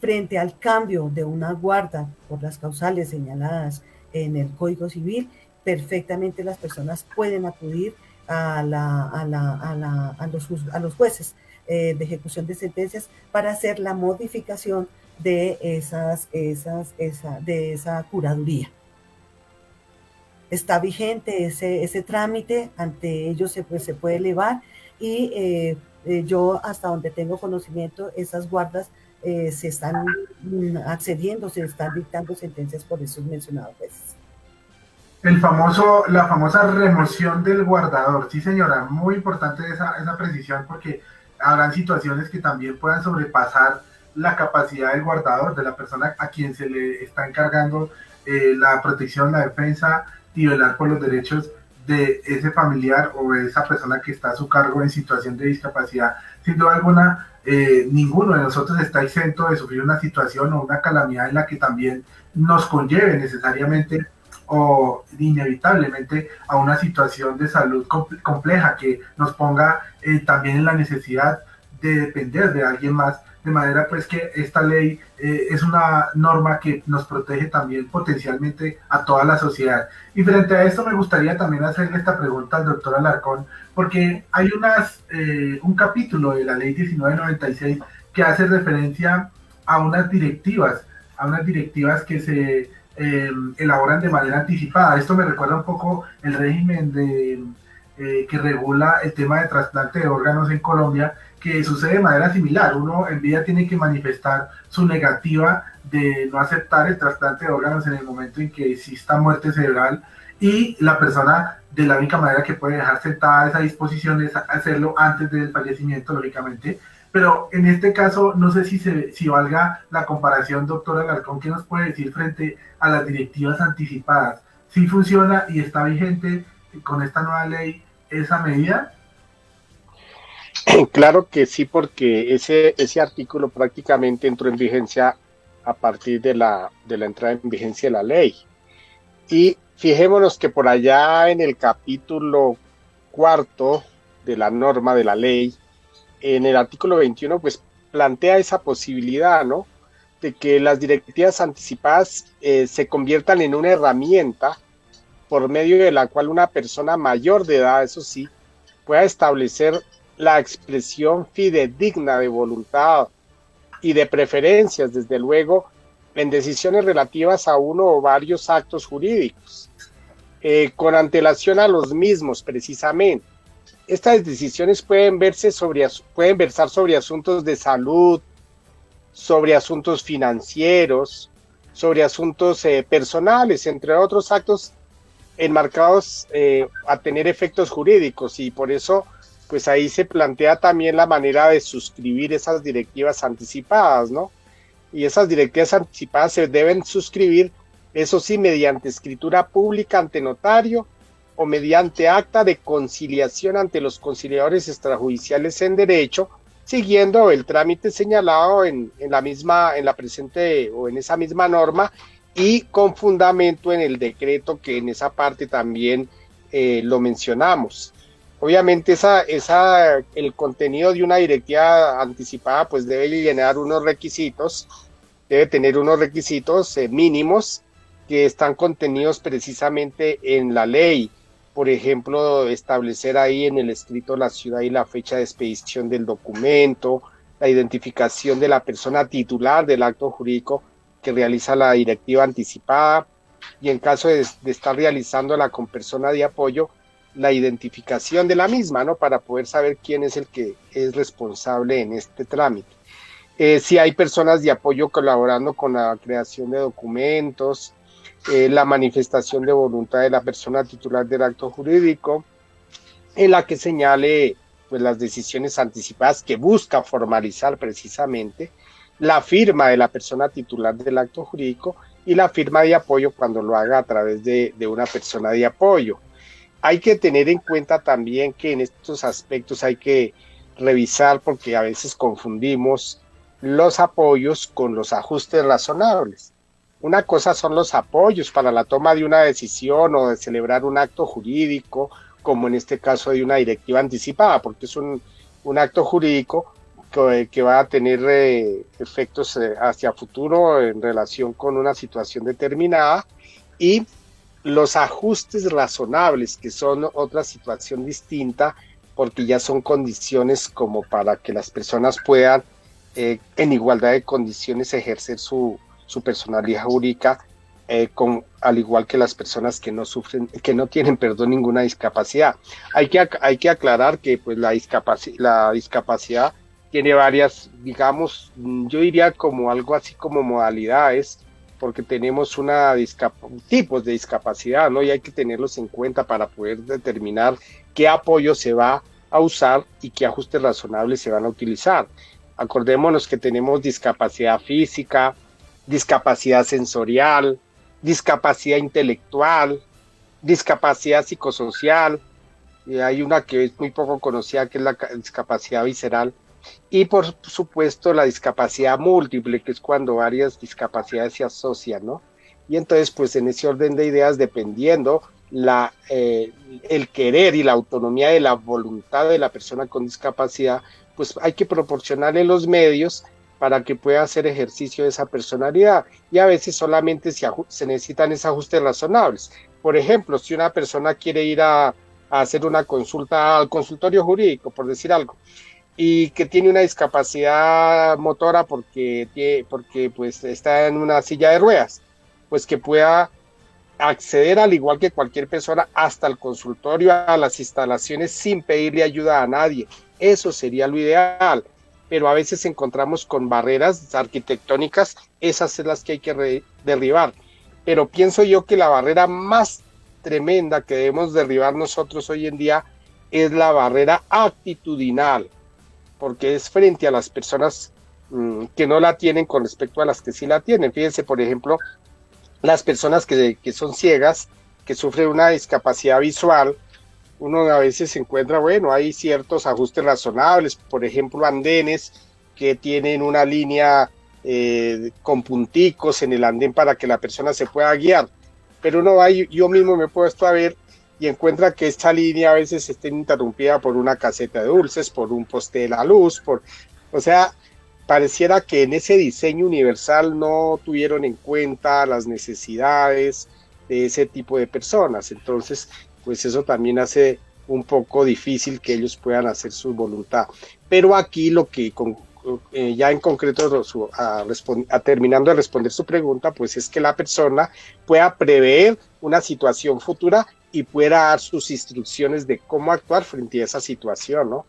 frente al cambio de una guarda por las causales señaladas en el Código Civil, perfectamente las personas pueden acudir a los jueces de ejecución de sentencias para hacer la modificación de esa curaduría. Está vigente ese trámite, ante ellos se puede elevar, y yo hasta donde tengo conocimiento, esas guardas se están accediendo, se están dictando sentencias por esos mencionados jueces.
La famosa remoción del guardador, sí señora, muy importante esa precisión, porque habrán situaciones que también puedan sobrepasar la capacidad del guardador, de la persona a quien se le está encargando la protección, la defensa y velar por los derechos de ese familiar o de esa persona que está a su cargo en situación de discapacidad. Sin duda alguna, ninguno de nosotros está exento de sufrir una situación o una calamidad en la que también nos conlleve necesariamente o inevitablemente a una situación de salud compleja que nos ponga también en la necesidad de depender de alguien más, de manera pues que esta ley es una norma que nos protege también potencialmente a toda la sociedad. Y frente a esto me gustaría también hacerle esta pregunta al doctor Alarcón, porque hay un capítulo de la ley 1996 que hace referencia a unas directivas que se elaboran de manera anticipada. Esto me recuerda un poco el régimen que regula el tema de trasplante de órganos en Colombia, que sucede de manera similar. Uno en vida tiene que manifestar su negativa de no aceptar el trasplante de órganos en el momento en que exista muerte cerebral, y la persona, de la única manera que puede dejar sentada esa disposición es hacerlo antes del fallecimiento, lógicamente. Pero en este caso, no sé si valga la comparación, doctor Alarcón, ¿qué nos puede decir frente a las directivas anticipadas? ¿Sí funciona y está vigente con esta nueva ley esa medida?
Claro que sí, porque ese artículo prácticamente entró en vigencia a partir de la entrada en vigencia de la ley. Y fijémonos que por allá en el capítulo 4 de la norma de la ley, en el artículo 21, pues plantea esa posibilidad, ¿no?, de que las directivas anticipadas se conviertan en una herramienta por medio de la cual una persona mayor de edad, eso sí, pueda establecer la expresión fidedigna de voluntad y de preferencias, desde luego, en decisiones relativas a uno o varios actos jurídicos, con antelación a los mismos, precisamente. Estas decisiones pueden versar sobre asuntos de salud, sobre asuntos financieros, sobre asuntos personales, entre otros actos enmarcados a tener efectos jurídicos, y por eso pues ahí se plantea también la manera de suscribir esas directivas anticipadas, ¿no? Y esas directivas anticipadas se deben suscribir, eso sí, mediante escritura pública ante notario o mediante acta de conciliación ante los conciliadores extrajudiciales en derecho, siguiendo el trámite señalado en la presente o en esa misma norma, y con fundamento en el decreto que en esa parte también lo mencionamos. Obviamente el contenido de una directiva anticipada pues debe llenar unos requisitos, debe tener unos requisitos mínimos que están contenidos precisamente en la ley. Por ejemplo, establecer ahí en el escrito la ciudad y la fecha de expedición del documento, la identificación de la persona titular del acto jurídico que realiza la directiva anticipada, y en caso de estar realizándola con persona de apoyo, la identificación de la misma, ¿no?, para poder saber quién es el que es responsable en este trámite. Si hay personas de apoyo colaborando con la creación de documentos, la manifestación de voluntad de la persona titular del acto jurídico, en la que señale pues las decisiones anticipadas que busca formalizar precisamente, la firma de la persona titular del acto jurídico y la firma de apoyo cuando lo haga a través de una persona de apoyo. Hay que tener en cuenta también que en estos aspectos hay que revisar, porque a veces confundimos los apoyos con los ajustes razonables. Una cosa son los apoyos para la toma de una decisión o de celebrar un acto jurídico, como en este caso de una directiva anticipada, porque es un acto jurídico que va a tener efectos hacia futuro en relación con una situación determinada, y los ajustes razonables, que son otra situación distinta, porque ya son condiciones como para que las personas puedan en igualdad de condiciones ejercer su personalidad jurídica, al igual que las personas que no tienen ninguna discapacidad. Hay que aclarar que pues la discapacidad tiene varias, digamos, yo diría como algo así como modalidades, porque tenemos tipos de discapacidad, ¿no? Y hay que tenerlos en cuenta para poder determinar qué apoyo se va a usar y qué ajustes razonables se van a utilizar. Acordémonos que tenemos discapacidad física, discapacidad sensorial, discapacidad intelectual, discapacidad psicosocial, hay una que es muy poco conocida, que es la discapacidad visceral, y por supuesto la discapacidad múltiple, que es cuando varias discapacidades se asocian, ¿no? Y entonces, pues en ese orden de ideas, dependiendo el querer y la autonomía de la voluntad de la persona con discapacidad, pues hay que proporcionarle los medios para que pueda hacer ejercicio de esa personalidad, y a veces solamente se necesitan esos ajustes razonables. Por ejemplo, si una persona quiere ir a hacer una consulta al consultorio jurídico, por decir algo, y que tiene una discapacidad motora porque pues está en una silla de ruedas, pues que pueda acceder, al igual que cualquier persona, hasta el consultorio, a las instalaciones, sin pedirle ayuda a nadie. Eso sería lo ideal, pero a veces encontramos con barreras arquitectónicas, esas son las que hay que derribar. Pero pienso yo que la barrera más tremenda que debemos derribar nosotros hoy en día es la barrera actitudinal, porque es frente a las personas que no la tienen con respecto a las que sí la tienen. Fíjense, por ejemplo, las personas que son ciegas, que sufren una discapacidad visual, uno a veces se encuentra, bueno, hay ciertos ajustes razonables, por ejemplo, andenes que tienen una línea con punticos en el andén para que la persona se pueda guiar, pero uno va, yo mismo me he puesto a ver y encuentra que esta línea a veces está interrumpida por una caseta de dulces, por un poste de la luz, o sea, pareciera que en ese diseño universal no tuvieron en cuenta las necesidades de ese tipo de personas. Entonces, pues eso también hace un poco difícil que ellos puedan hacer su voluntad. Pero aquí lo que ya en concreto, terminando de responder su pregunta, pues es que la persona pueda prever una situación futura y pueda dar sus instrucciones de cómo actuar frente a esa situación, ¿no?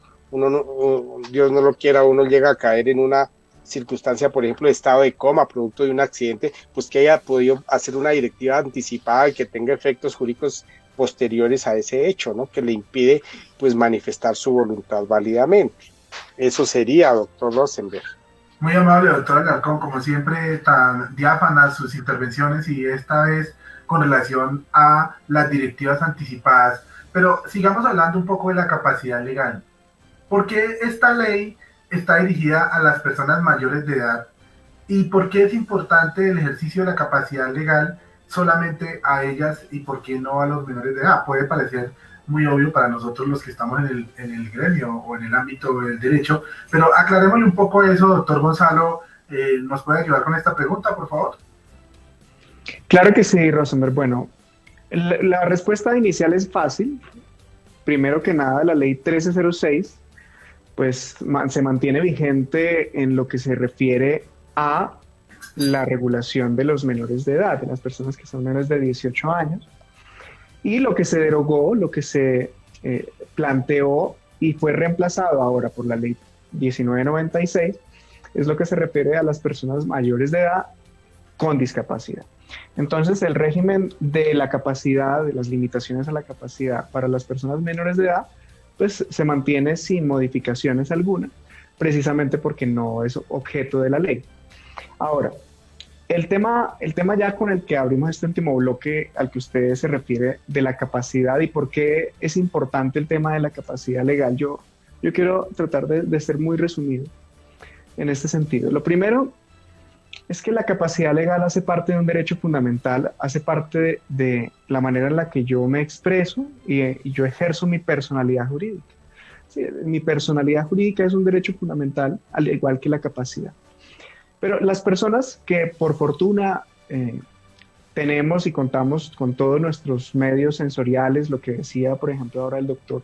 Dios no lo quiera, uno llega a caer en una circunstancia, por ejemplo, de estado de coma producto de un accidente, pues que haya podido hacer una directiva anticipada y que tenga efectos jurídicos posteriores a ese hecho, ¿no? Que le impide, pues, manifestar su voluntad válidamente. Eso sería, doctor Rosenberg.
Muy amable, doctor Alarcón, como siempre, tan diáfanas sus intervenciones, y esta vez con relación a las directivas anticipadas. Pero sigamos hablando un poco de la capacidad legal. ¿Por qué esta ley está dirigida a las personas mayores de edad? ¿Y por qué es importante el ejercicio de la capacidad legal solamente a ellas y por qué no a los menores de edad? Puede parecer muy obvio para nosotros los que estamos en el gremio o en el ámbito del derecho, pero aclarémosle un poco eso, doctor Gonzalo. ¿Nos puede ayudar con esta pregunta, por favor?
Claro que sí, Rosenberg. Bueno, la respuesta inicial es fácil. Primero que nada, la ley 1306 pues se mantiene vigente en lo que se refiere a la regulación de los menores de edad, de las personas que son menores de 18 años. Y lo que se derogó, lo que se planteó y fue reemplazado ahora por la ley 1996, es lo que se refiere a las personas mayores de edad con discapacidad. Entonces, el régimen de la capacidad, de las limitaciones a la capacidad para las personas menores de edad, pues se mantiene sin modificaciones alguna, precisamente porque no es objeto de la ley. Ahora, el tema ya con el que abrimos este último bloque al que usted se refiere de la capacidad y por qué es importante el tema de la capacidad legal, yo quiero tratar de ser muy resumido en este sentido. Lo primero es que la capacidad legal hace parte de un derecho fundamental, hace parte de la manera en la que yo me expreso y yo ejerzo mi personalidad jurídica. Sí, mi personalidad jurídica es un derecho fundamental, al igual que la capacidad. Pero las personas que por fortuna tenemos y contamos con todos nuestros medios sensoriales, lo que decía, por ejemplo, ahora el doctor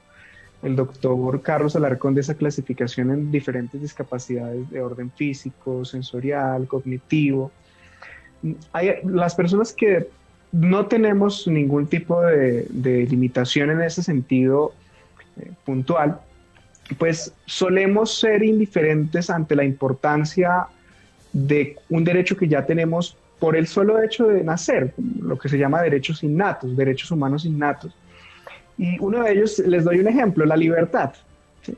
Carlos Alarcón, de esa clasificación en diferentes discapacidades de orden físico, sensorial, cognitivo. Las personas que no tenemos ningún tipo de limitación en ese sentido puntual, pues solemos ser indiferentes ante la importancia de un derecho que ya tenemos por el solo hecho de nacer, lo que se llama derechos innatos, derechos humanos innatos. Y uno de ellos, les doy un ejemplo, la libertad. ¿Sí?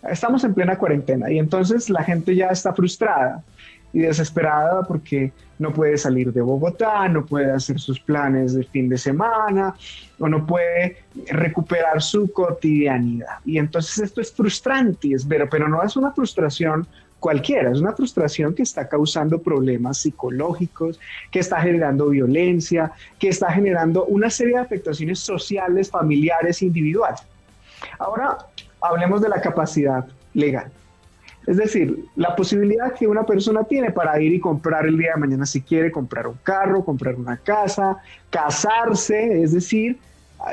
Estamos en plena cuarentena y entonces la gente ya está frustrada y desesperada porque no puede salir de Bogotá, no puede hacer sus planes de fin de semana o no puede recuperar su cotidianidad. Y entonces esto es frustrante, pero no es una frustración cualquiera, es una frustración que está causando problemas psicológicos, que está generando violencia, que está generando una serie de afectaciones sociales, familiares, individuales. Ahora hablemos de la capacidad legal. Es decir, la posibilidad que una persona tiene para ir y comprar el día de mañana, si quiere comprar un carro, comprar una casa, casarse, es decir,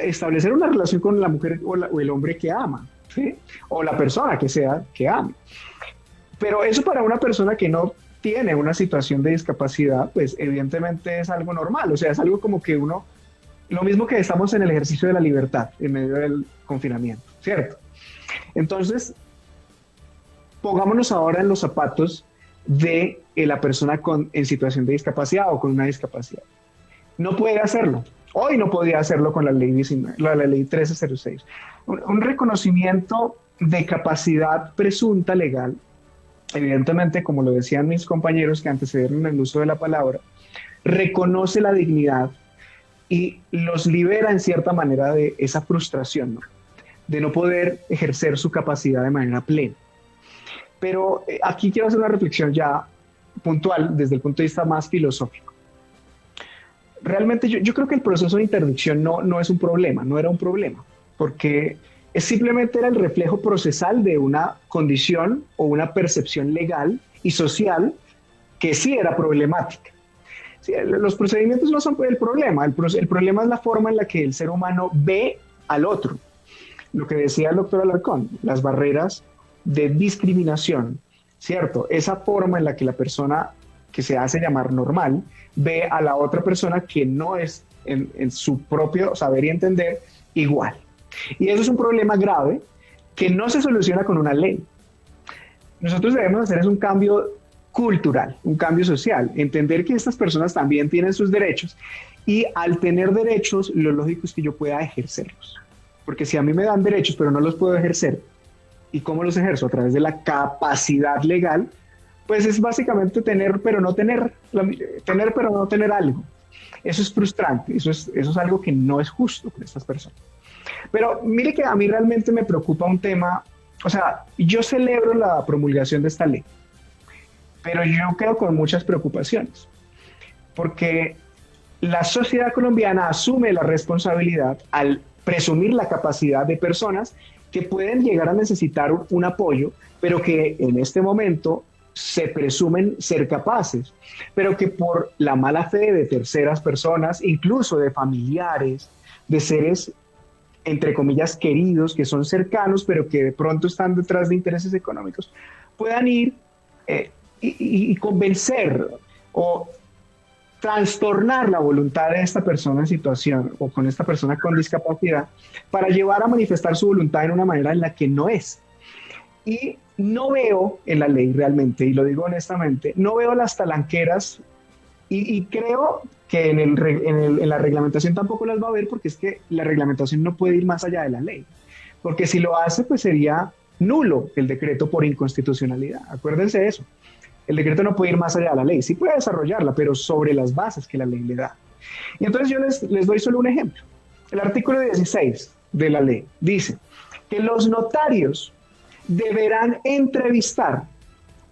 establecer una relación con la mujer o el hombre que ama, ¿sí? O la persona que sea que ame. Pero eso para una persona que no tiene una situación de discapacidad, pues evidentemente es algo normal, o sea, es algo como que uno, lo mismo que estamos en el ejercicio de la libertad en medio del confinamiento, ¿cierto? Entonces, pongámonos ahora en los zapatos de la persona en situación de discapacidad o con una discapacidad. No puede hacerlo. Hoy no podía hacerlo con la ley 19, la ley 1306. Un reconocimiento de capacidad presunta legal, evidentemente, como lo decían mis compañeros que antecedieron el uso de la palabra, reconoce la dignidad y los libera en cierta manera de esa frustración, ¿no? De no poder ejercer su capacidad de manera plena. Pero aquí quiero hacer una reflexión ya puntual desde el punto de vista más filosófico. Realmente yo creo que el proceso de interdicción no es un problema, no era un problema, porque simplemente era el reflejo procesal de una condición o una percepción legal y social que sí era problemática. Sí, los procedimientos no son el problema, el problema es la forma en la que el ser humano ve al otro. Lo que decía el doctor Alarcón, las barreras de discriminación, ¿cierto? Esa forma en la que la persona que se hace llamar normal ve a la otra persona que no es en su propio saber y entender igual. Y eso es un problema grave que no se soluciona con una ley. Nosotros debemos hacer es un cambio cultural, un cambio social, entender que estas personas también tienen sus derechos y al tener derechos lo lógico es que yo pueda ejercerlos. Porque si a mí me dan derechos pero no los puedo ejercer, ¿y cómo los ejerzo? A través de la capacidad legal, pues es básicamente tener pero no tener, tener pero no tener algo. Eso es frustrante, eso es algo que no es justo con estas personas. Pero mire que a mí realmente me preocupa un tema, o sea, yo celebro la promulgación de esta ley, pero yo quedo con muchas preocupaciones, porque la sociedad colombiana asume la responsabilidad al presumir la capacidad de personas que pueden llegar a necesitar un apoyo, pero que en este momento se presumen ser capaces, pero que por la mala fe de terceras personas, incluso de familiares, de seres, entre comillas, queridos, que son cercanos, pero que de pronto están detrás de intereses económicos, puedan ir y convencer o trastornar la voluntad de esta persona en situación o con esta persona con discapacidad para llevar a manifestar su voluntad en una manera en la que no es. Y no veo en la ley realmente, y lo digo honestamente, no veo las talanqueras y creo que en la reglamentación tampoco las va a ver porque es que la reglamentación no puede ir más allá de la ley. Porque si lo hace, pues sería nulo el decreto por inconstitucionalidad. Acuérdense de eso. El decreto no puede ir más allá de la ley. Sí puede desarrollarla, pero sobre las bases que la ley le da. Y entonces yo les doy solo un ejemplo. El artículo 16 de la ley dice que los notarios deberán entrevistar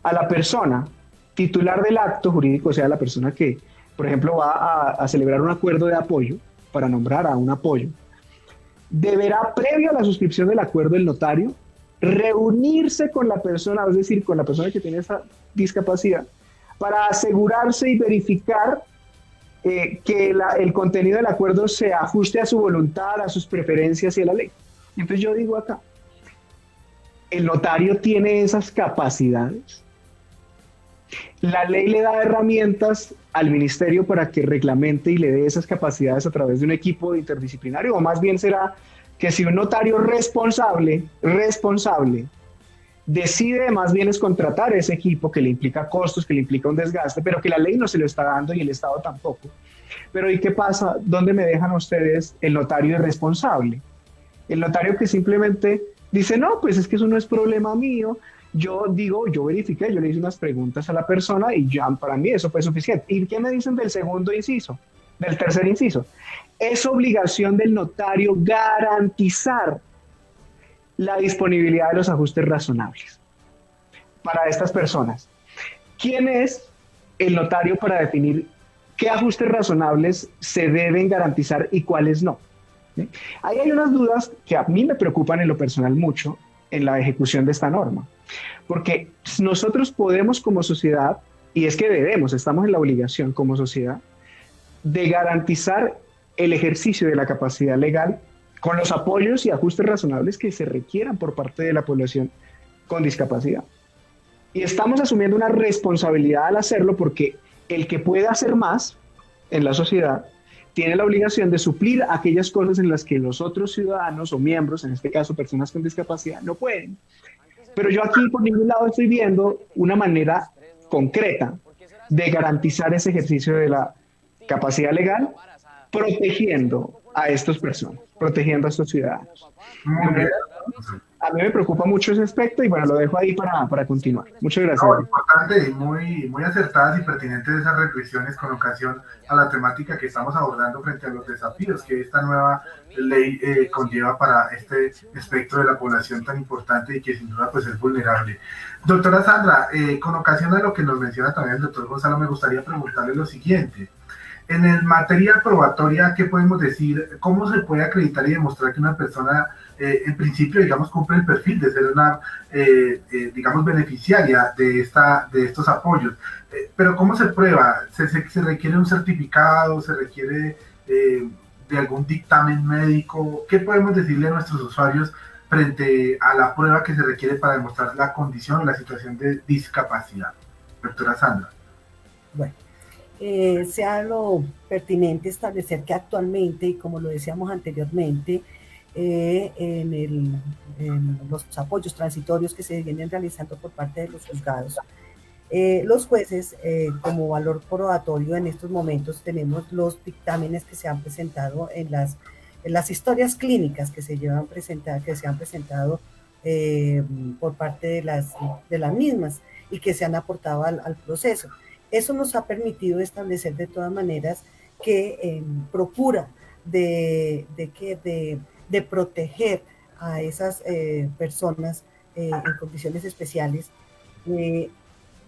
a la persona titular del acto jurídico, o sea, la persona que, por ejemplo, va a celebrar un acuerdo de apoyo para nombrar a un apoyo. Deberá, previo a la suscripción del acuerdo, el notario reunirse con la persona, es decir, con la persona que tiene esa discapacidad, para asegurarse y verificar que el contenido del acuerdo se ajuste a su voluntad, a sus preferencias y a la ley. Entonces yo digo acá, ¿el notario tiene esas capacidades? La ley le da herramientas al ministerio para que reglamente y le dé esas capacidades a través de un equipo interdisciplinario, o más bien será que si un notario responsable decide más bien es contratar ese equipo que le implica costos, que le implica un desgaste, pero que la ley no se lo está dando y el Estado tampoco. Pero ¿y qué pasa? ¿Dónde me dejan ustedes el notario irresponsable? El notario que simplemente dice, no, pues es que eso no es problema mío, yo digo, yo verifiqué, yo le hice unas preguntas a la persona y ya para mí eso fue suficiente. ¿Y qué me dicen del segundo inciso? Del tercer inciso. Es obligación del notario garantizar la disponibilidad de los ajustes razonables para estas personas. ¿Quién es el notario para definir qué ajustes razonables se deben garantizar y cuáles no? ¿Sí? Ahí hay unas dudas que a mí me preocupan en lo personal mucho en la ejecución de esta norma, porque nosotros podemos como sociedad, y es que debemos, estamos en la obligación como sociedad, de garantizar el ejercicio de la capacidad legal con los apoyos y ajustes razonables que se requieran por parte de la población con discapacidad. Y estamos asumiendo una responsabilidad al hacerlo porque el que pueda hacer más en la sociedad tiene la obligación de suplir aquellas cosas en las que los otros ciudadanos o miembros, en este caso personas con discapacidad, no pueden. Pero yo aquí por ningún lado estoy viendo una manera concreta de garantizar ese ejercicio de la capacidad legal protegiendo a estas personas, protegiendo a estos ciudadanos. A mí me preocupa mucho ese aspecto y bueno, lo dejo ahí para continuar. Muchas gracias.
No, importante y muy acertadas y pertinentes esas reflexiones con ocasión a la temática que estamos abordando frente a los desafíos que esta nueva ley conlleva para este espectro de la población tan importante y que sin duda pues es vulnerable. Doctora Sandra, con ocasión de lo que nos menciona también el doctor Gonzalo, me gustaría preguntarle lo siguiente. En el materia probatoria, ¿qué podemos decir? ¿Cómo se puede acreditar y demostrar que una persona, en principio, digamos, cumple el perfil de ser una, digamos, beneficiaria de estos apoyos? Pero ¿cómo se prueba? ¿Se requiere un certificado? ¿Se requiere de algún dictamen médico? ¿Qué podemos decirle a nuestros usuarios frente a la prueba que se requiere para demostrar la condición o la situación de discapacidad? Doctora Sandra.
Bueno. Sea lo pertinente establecer que actualmente, y como lo decíamos anteriormente, en los apoyos transitorios que se vienen realizando por parte de los juzgados, los jueces, como valor probatorio en estos momentos, tenemos los dictámenes que se han presentado en las historias clínicas que se han presentado por parte de las mismas y que se han aportado al proceso. Eso nos ha permitido establecer de todas maneras que procura de proteger a esas personas en condiciones especiales.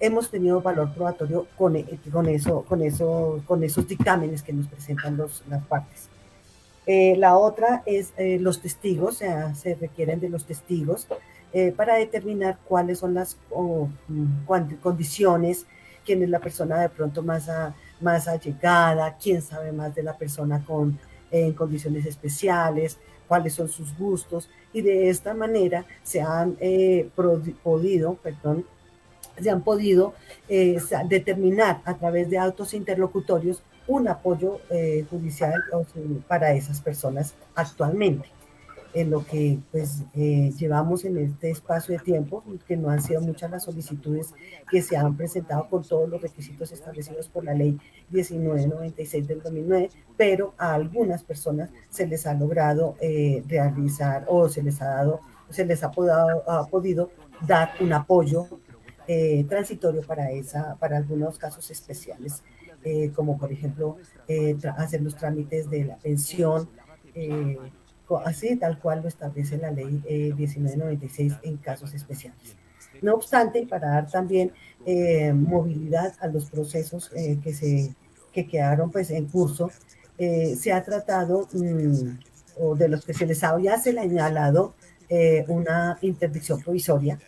Hemos tenido valor probatorio con esos dictámenes que nos presentan las partes. La otra es los testigos, o sea, se requieren de los testigos para determinar cuáles son las condiciones, quién es la persona de pronto más allegada, quién sabe más de la persona en condiciones especiales, cuáles son sus gustos, y de esta manera se han podido determinar a través de autos interlocutorios un apoyo judicial para esas personas actualmente. En lo que pues llevamos en este espacio de tiempo, que no han sido muchas las solicitudes que se han presentado con todos los requisitos establecidos por la ley 1996 del 2009, pero a algunas personas se les ha logrado realizar o se les ha podido dar un apoyo transitorio para algunos casos especiales, como por ejemplo hacer los trámites de la pensión, así tal cual lo establece la ley 1996 en casos especiales. No obstante, para dar también movilidad a los procesos que quedaron pues en curso, se ha tratado, o de los que se les había señalado una interdicción provisoria,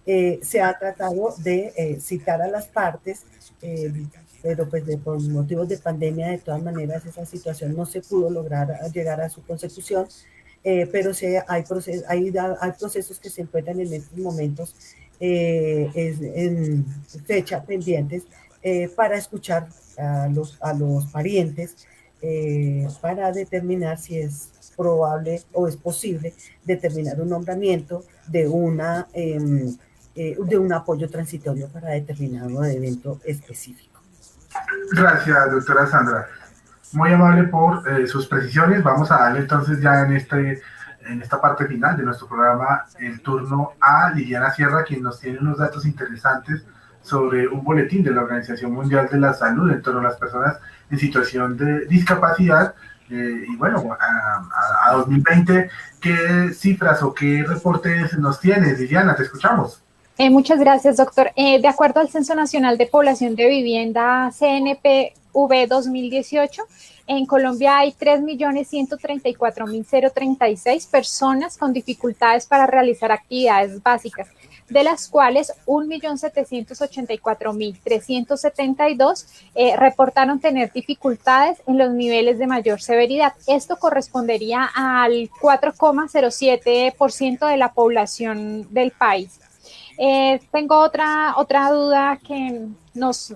se ha tratado de citar a las partes, pero pues por motivos de pandemia, de todas maneras, esa situación no se pudo lograr llegar a su consecución, pero sí hay procesos que se encuentran en estos momentos en fecha pendientes para escuchar a los parientes, para determinar si es probable o es posible determinar un nombramiento de un apoyo transitorio para determinado evento específico.
Gracias, doctora Sandra. Muy amable por sus precisiones. Vamos a darle entonces ya en este en esta parte final de nuestro programa el turno a Liliana Sierra, quien nos tiene unos datos interesantes sobre un boletín de la Organización Mundial de la Salud en torno a las personas en situación de discapacidad. Y bueno, a 2020, ¿qué cifras o qué reportes nos tienes, Liliana? Te escuchamos.
Muchas gracias, doctor. De acuerdo al Censo Nacional de Población de Vivienda CNPV 2018, en Colombia hay 3.134.036 personas con dificultades para realizar actividades básicas, de las cuales 1.784.372 reportaron tener dificultades en los niveles de mayor severidad. Esto correspondería al 4,07% de la población del país. Tengo otra duda que nos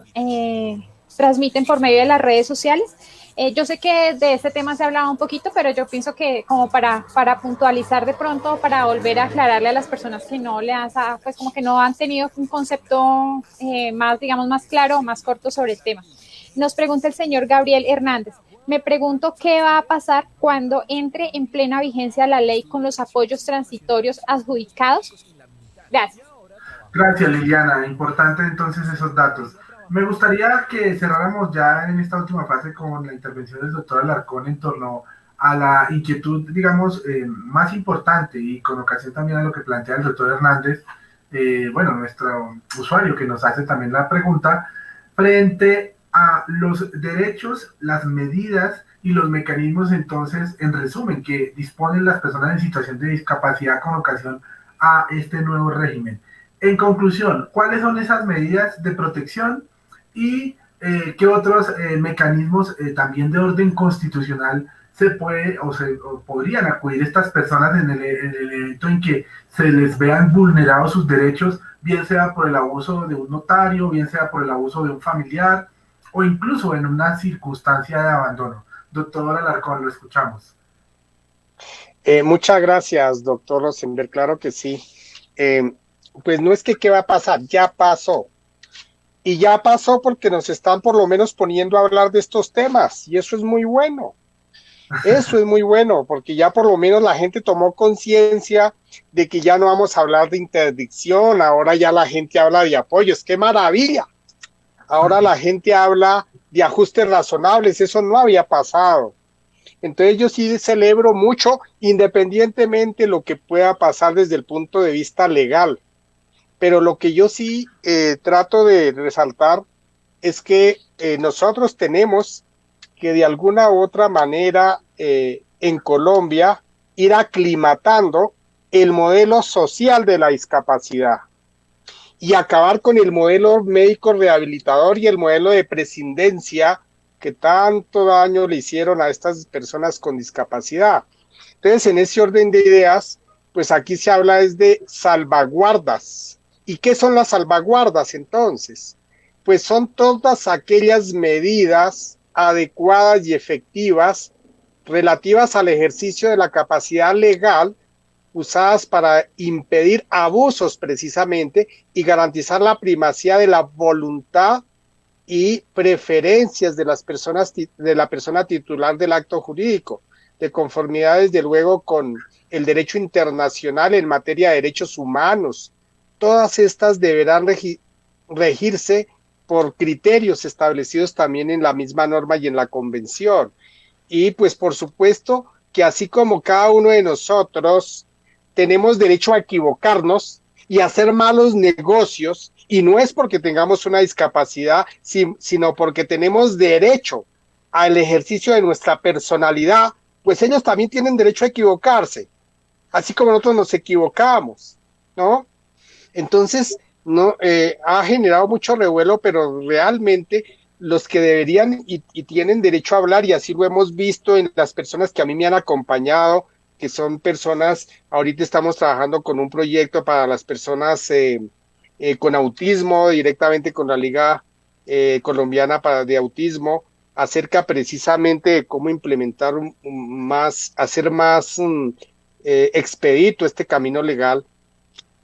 transmiten por medio de las redes sociales. Yo sé que de este tema se ha hablado un poquito, pero yo pienso que como para puntualizar de pronto, para volver a aclararle a las personas que no pues como que no han tenido un concepto más, digamos, más claro o más corto sobre el tema. Nos pregunta el señor Gabriel Hernández. Me pregunto qué va a pasar cuando entre en plena vigencia la ley con los apoyos transitorios adjudicados. Gracias.
Gracias, Liliana. Importante entonces esos datos. Me gustaría que cerráramos ya en esta última fase con la intervención del doctor Alarcón en torno a la inquietud, digamos, más importante y con ocasión también a lo que plantea el doctor Hernández, bueno, nuestro usuario que nos hace también la pregunta, frente a los derechos, las medidas y los mecanismos entonces, en resumen, que disponen las personas en situación de discapacidad con ocasión a este nuevo régimen. En conclusión, ¿cuáles son esas medidas de protección y qué otros mecanismos también de orden constitucional se puede o podrían acudir estas personas en el evento en que se les vean vulnerados sus derechos, bien sea por el abuso de un notario, bien sea por el abuso de un familiar o incluso en una circunstancia de abandono? Doctor Alarcón, lo escuchamos.
Muchas gracias, doctor Rosenberg. Claro que sí. Pues no es que qué va a pasar, ya pasó. Y ya pasó porque nos están por lo menos poniendo a hablar de estos temas. Y eso es muy bueno. Eso es muy bueno, porque ya por lo menos la gente tomó conciencia de que ya no vamos a hablar de interdicción. Ahora ya la gente habla de apoyos. ¡Qué maravilla! Ahora la gente habla de ajustes razonables. Eso no había pasado. Entonces yo sí celebro mucho, independientemente de lo que pueda pasar desde el punto de vista legal. Pero lo que yo sí trato de resaltar es que nosotros tenemos que de alguna u otra manera en Colombia ir aclimatando el modelo social de la discapacidad y acabar con el modelo médico rehabilitador y el modelo de prescindencia que tanto daño le hicieron a estas personas con discapacidad. Entonces, en ese orden de ideas, pues aquí se habla es de salvaguardas. ¿Y qué son las salvaguardas entonces? Pues son todas aquellas medidas adecuadas y efectivas relativas al ejercicio de la capacidad legal usadas para impedir abusos precisamente y garantizar la primacía de la voluntad y preferencias de las personas, de la persona titular del acto jurídico, de conformidad desde luego con el derecho internacional en materia de derechos humanos. Todas estas deberán regirse por criterios establecidos también en la misma norma y en la convención. Y pues por supuesto que así como cada uno de nosotros tenemos derecho a equivocarnos y a hacer malos negocios, y no es porque tengamos una discapacidad, sino porque tenemos derecho al ejercicio de nuestra personalidad, pues ellos también tienen derecho a equivocarse, así como nosotros nos equivocamos, ¿no? Entonces, no ha generado mucho revuelo, pero realmente los que deberían y tienen derecho a hablar, y así lo hemos visto en las personas que a mí me han acompañado, que son personas, ahorita estamos trabajando con un proyecto para las personas con autismo, directamente con la Liga Colombiana de Autismo, acerca precisamente de cómo implementar hacer más expedito este camino legal.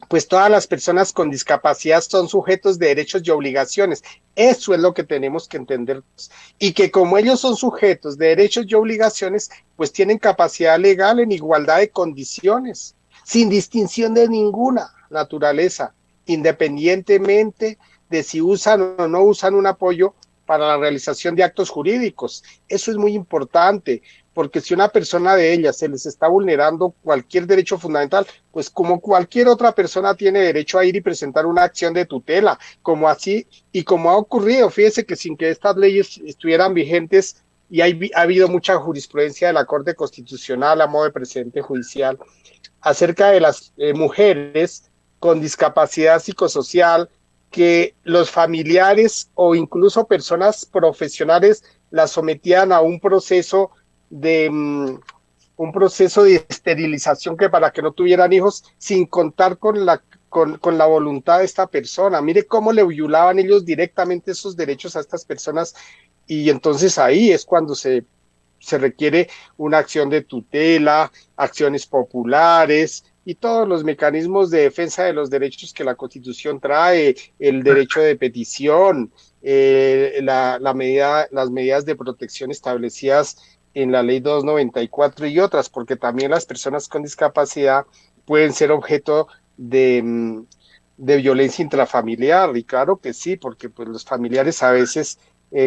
Pues todas las personas con discapacidad son sujetos de derechos y obligaciones. Eso es lo que tenemos que entender. Y que como ellos son sujetos de derechos y obligaciones, pues pues tienen capacidad legal en igualdad de condiciones, sin distinción de ninguna naturaleza, independientemente de si usan o no usan un apoyo para la realización de actos jurídicos. Eso es muy importante, porque si una persona de ellas se les está vulnerando cualquier derecho fundamental, pues como cualquier otra persona tiene derecho a ir y presentar una acción de tutela, como así, y como ha ocurrido, fíjese que sin que estas leyes estuvieran vigentes, y ha habido mucha jurisprudencia de la Corte Constitucional a modo de precedente judicial, acerca de las mujeres con discapacidad psicosocial, que los familiares o incluso personas profesionales las sometían a un proceso de esterilización que para que no tuvieran hijos, sin contar con la voluntad de esta persona. Mire cómo le violaban ellos directamente esos derechos a estas personas, y entonces ahí es cuando se requiere una acción de tutela, acciones populares y todos los mecanismos de defensa de los derechos que la Constitución trae, el derecho de petición, las medidas de protección establecidas en la Ley 294 y otras, porque también las personas con discapacidad pueden ser objeto de violencia intrafamiliar, y claro que sí, porque pues los familiares a veces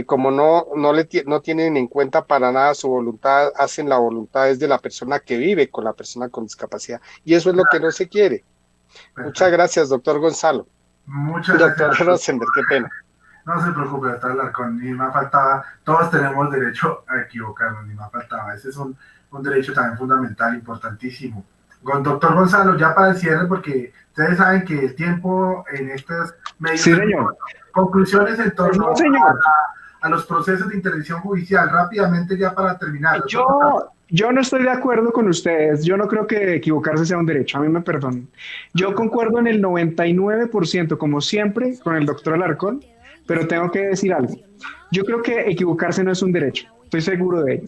como no tienen en cuenta para nada su voluntad, hacen la voluntad desde la persona que vive con la persona con discapacidad, y eso es lo que no se quiere. Muchas gracias, doctor Gonzalo.
Muchas gracias.
Doctor Rosenberg, qué pena.
No se preocupe, doctor Alarcón, ni más faltaba, todos tenemos derecho a equivocarnos, ni más faltaba, ese es un derecho también fundamental, importantísimo. Con doctor Gonzalo, ya para el cierre, porque ustedes saben que el tiempo en estos medios...
Sí, señor.
Conclusiones en torno a los procesos de intervención judicial, rápidamente ya para terminar.
Yo no estoy de acuerdo con ustedes, yo no creo que equivocarse sea un derecho, a mí me perdonan. Yo concuerdo en el 99%, como siempre, con el doctor Alarcón, pero tengo que decir algo. Yo creo que equivocarse no es un derecho, estoy seguro de ello.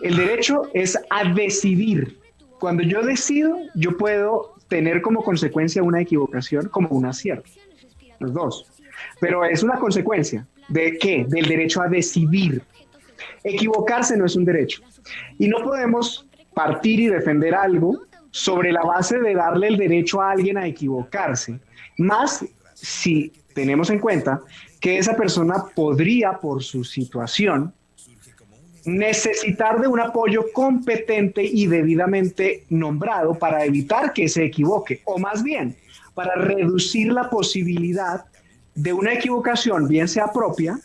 El derecho es a decidir. Cuando yo decido, yo puedo tener como consecuencia una equivocación como un acierto. Los dos. Pero es una consecuencia. ¿De qué? Del derecho a decidir. Equivocarse no es un derecho. Y no podemos partir y defender algo sobre la base de darle el derecho a alguien a equivocarse. Más si tenemos en cuenta que esa persona podría, por su situación, necesitar de un apoyo competente y debidamente nombrado para evitar que se equivoque, o más bien, para reducir la posibilidad de una equivocación, bien sea propia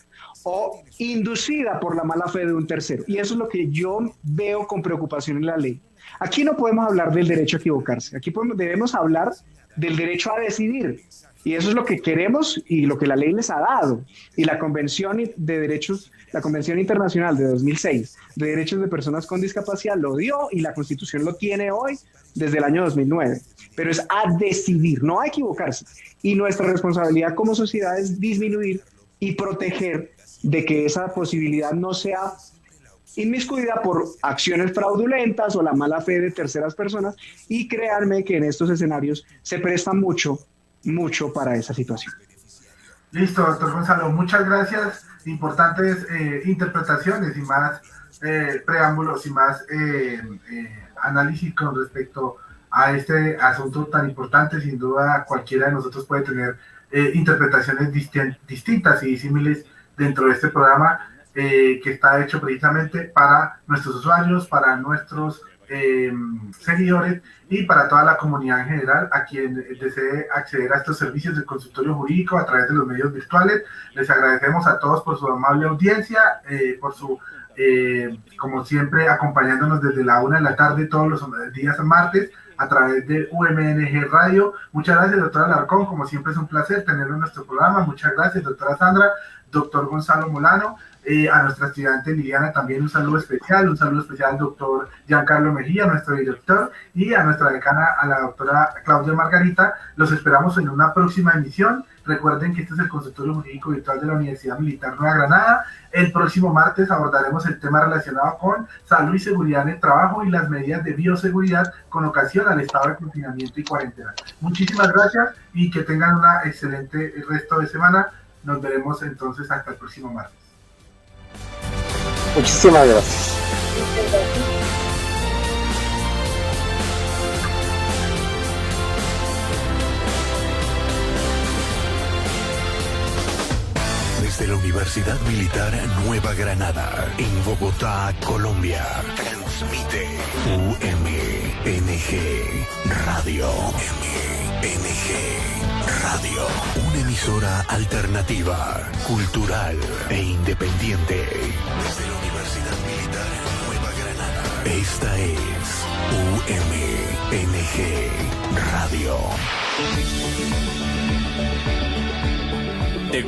o inducida por la mala fe de un tercero. Y eso es lo que yo veo con preocupación en la ley. Aquí no podemos hablar del derecho a equivocarse, aquí debemos hablar del derecho a decidir. Y eso es lo que queremos y lo que la ley les ha dado. Y la Convención de Derechos, la Convención Internacional de 2006 de Derechos de Personas con Discapacidad lo dio, y la Constitución lo tiene hoy desde el año 2009. Pero es a decidir, no a equivocarse. Y nuestra responsabilidad como sociedad es disminuir y proteger de que esa posibilidad no sea inmiscuida por acciones fraudulentas o la mala fe de terceras personas. Y créanme que en estos escenarios se presta mucho para esa situación.
Listo, doctor Gonzalo, muchas gracias. Importantes interpretaciones y más preámbulos y más análisis con respecto a este asunto tan importante. Sin duda, cualquiera de nosotros puede tener interpretaciones distintas y disímiles dentro de este programa que está hecho precisamente para nuestros usuarios, para nuestros seguidores y para toda la comunidad en general, a quien desee acceder a estos servicios de consultorio jurídico a través de los medios virtuales. Les agradecemos a todos por su amable audiencia, por su, como siempre, acompañándonos desde la 1 de la tarde todos los días martes a través de UMNG Radio. Muchas gracias, doctora Alarcón, como siempre es un placer tenerlo en nuestro programa. Muchas gracias, doctora Sandra, doctor Gonzalo Molano. A nuestra estudiante Liliana también un saludo especial al doctor Giancarlo Mejía, nuestro director, y a nuestra decana, a la doctora Claudia Margarita. Los esperamos en una próxima emisión. Recuerden que este es el consultorio jurídico virtual de la Universidad Militar Nueva Granada. El próximo martes abordaremos el tema relacionado con salud y seguridad en el trabajo y las medidas de bioseguridad con ocasión al estado de confinamiento y cuarentena. Muchísimas gracias y que tengan una excelente resto de semana. Nos veremos entonces hasta el próximo martes.
Muchísimas gracias.
Universidad Militar Nueva Granada, en Bogotá, Colombia. Transmite UMNG Radio. UMNG Radio. Una emisora alternativa, cultural e independiente. Desde la Universidad Militar Nueva Granada. Esta es UMNG Radio.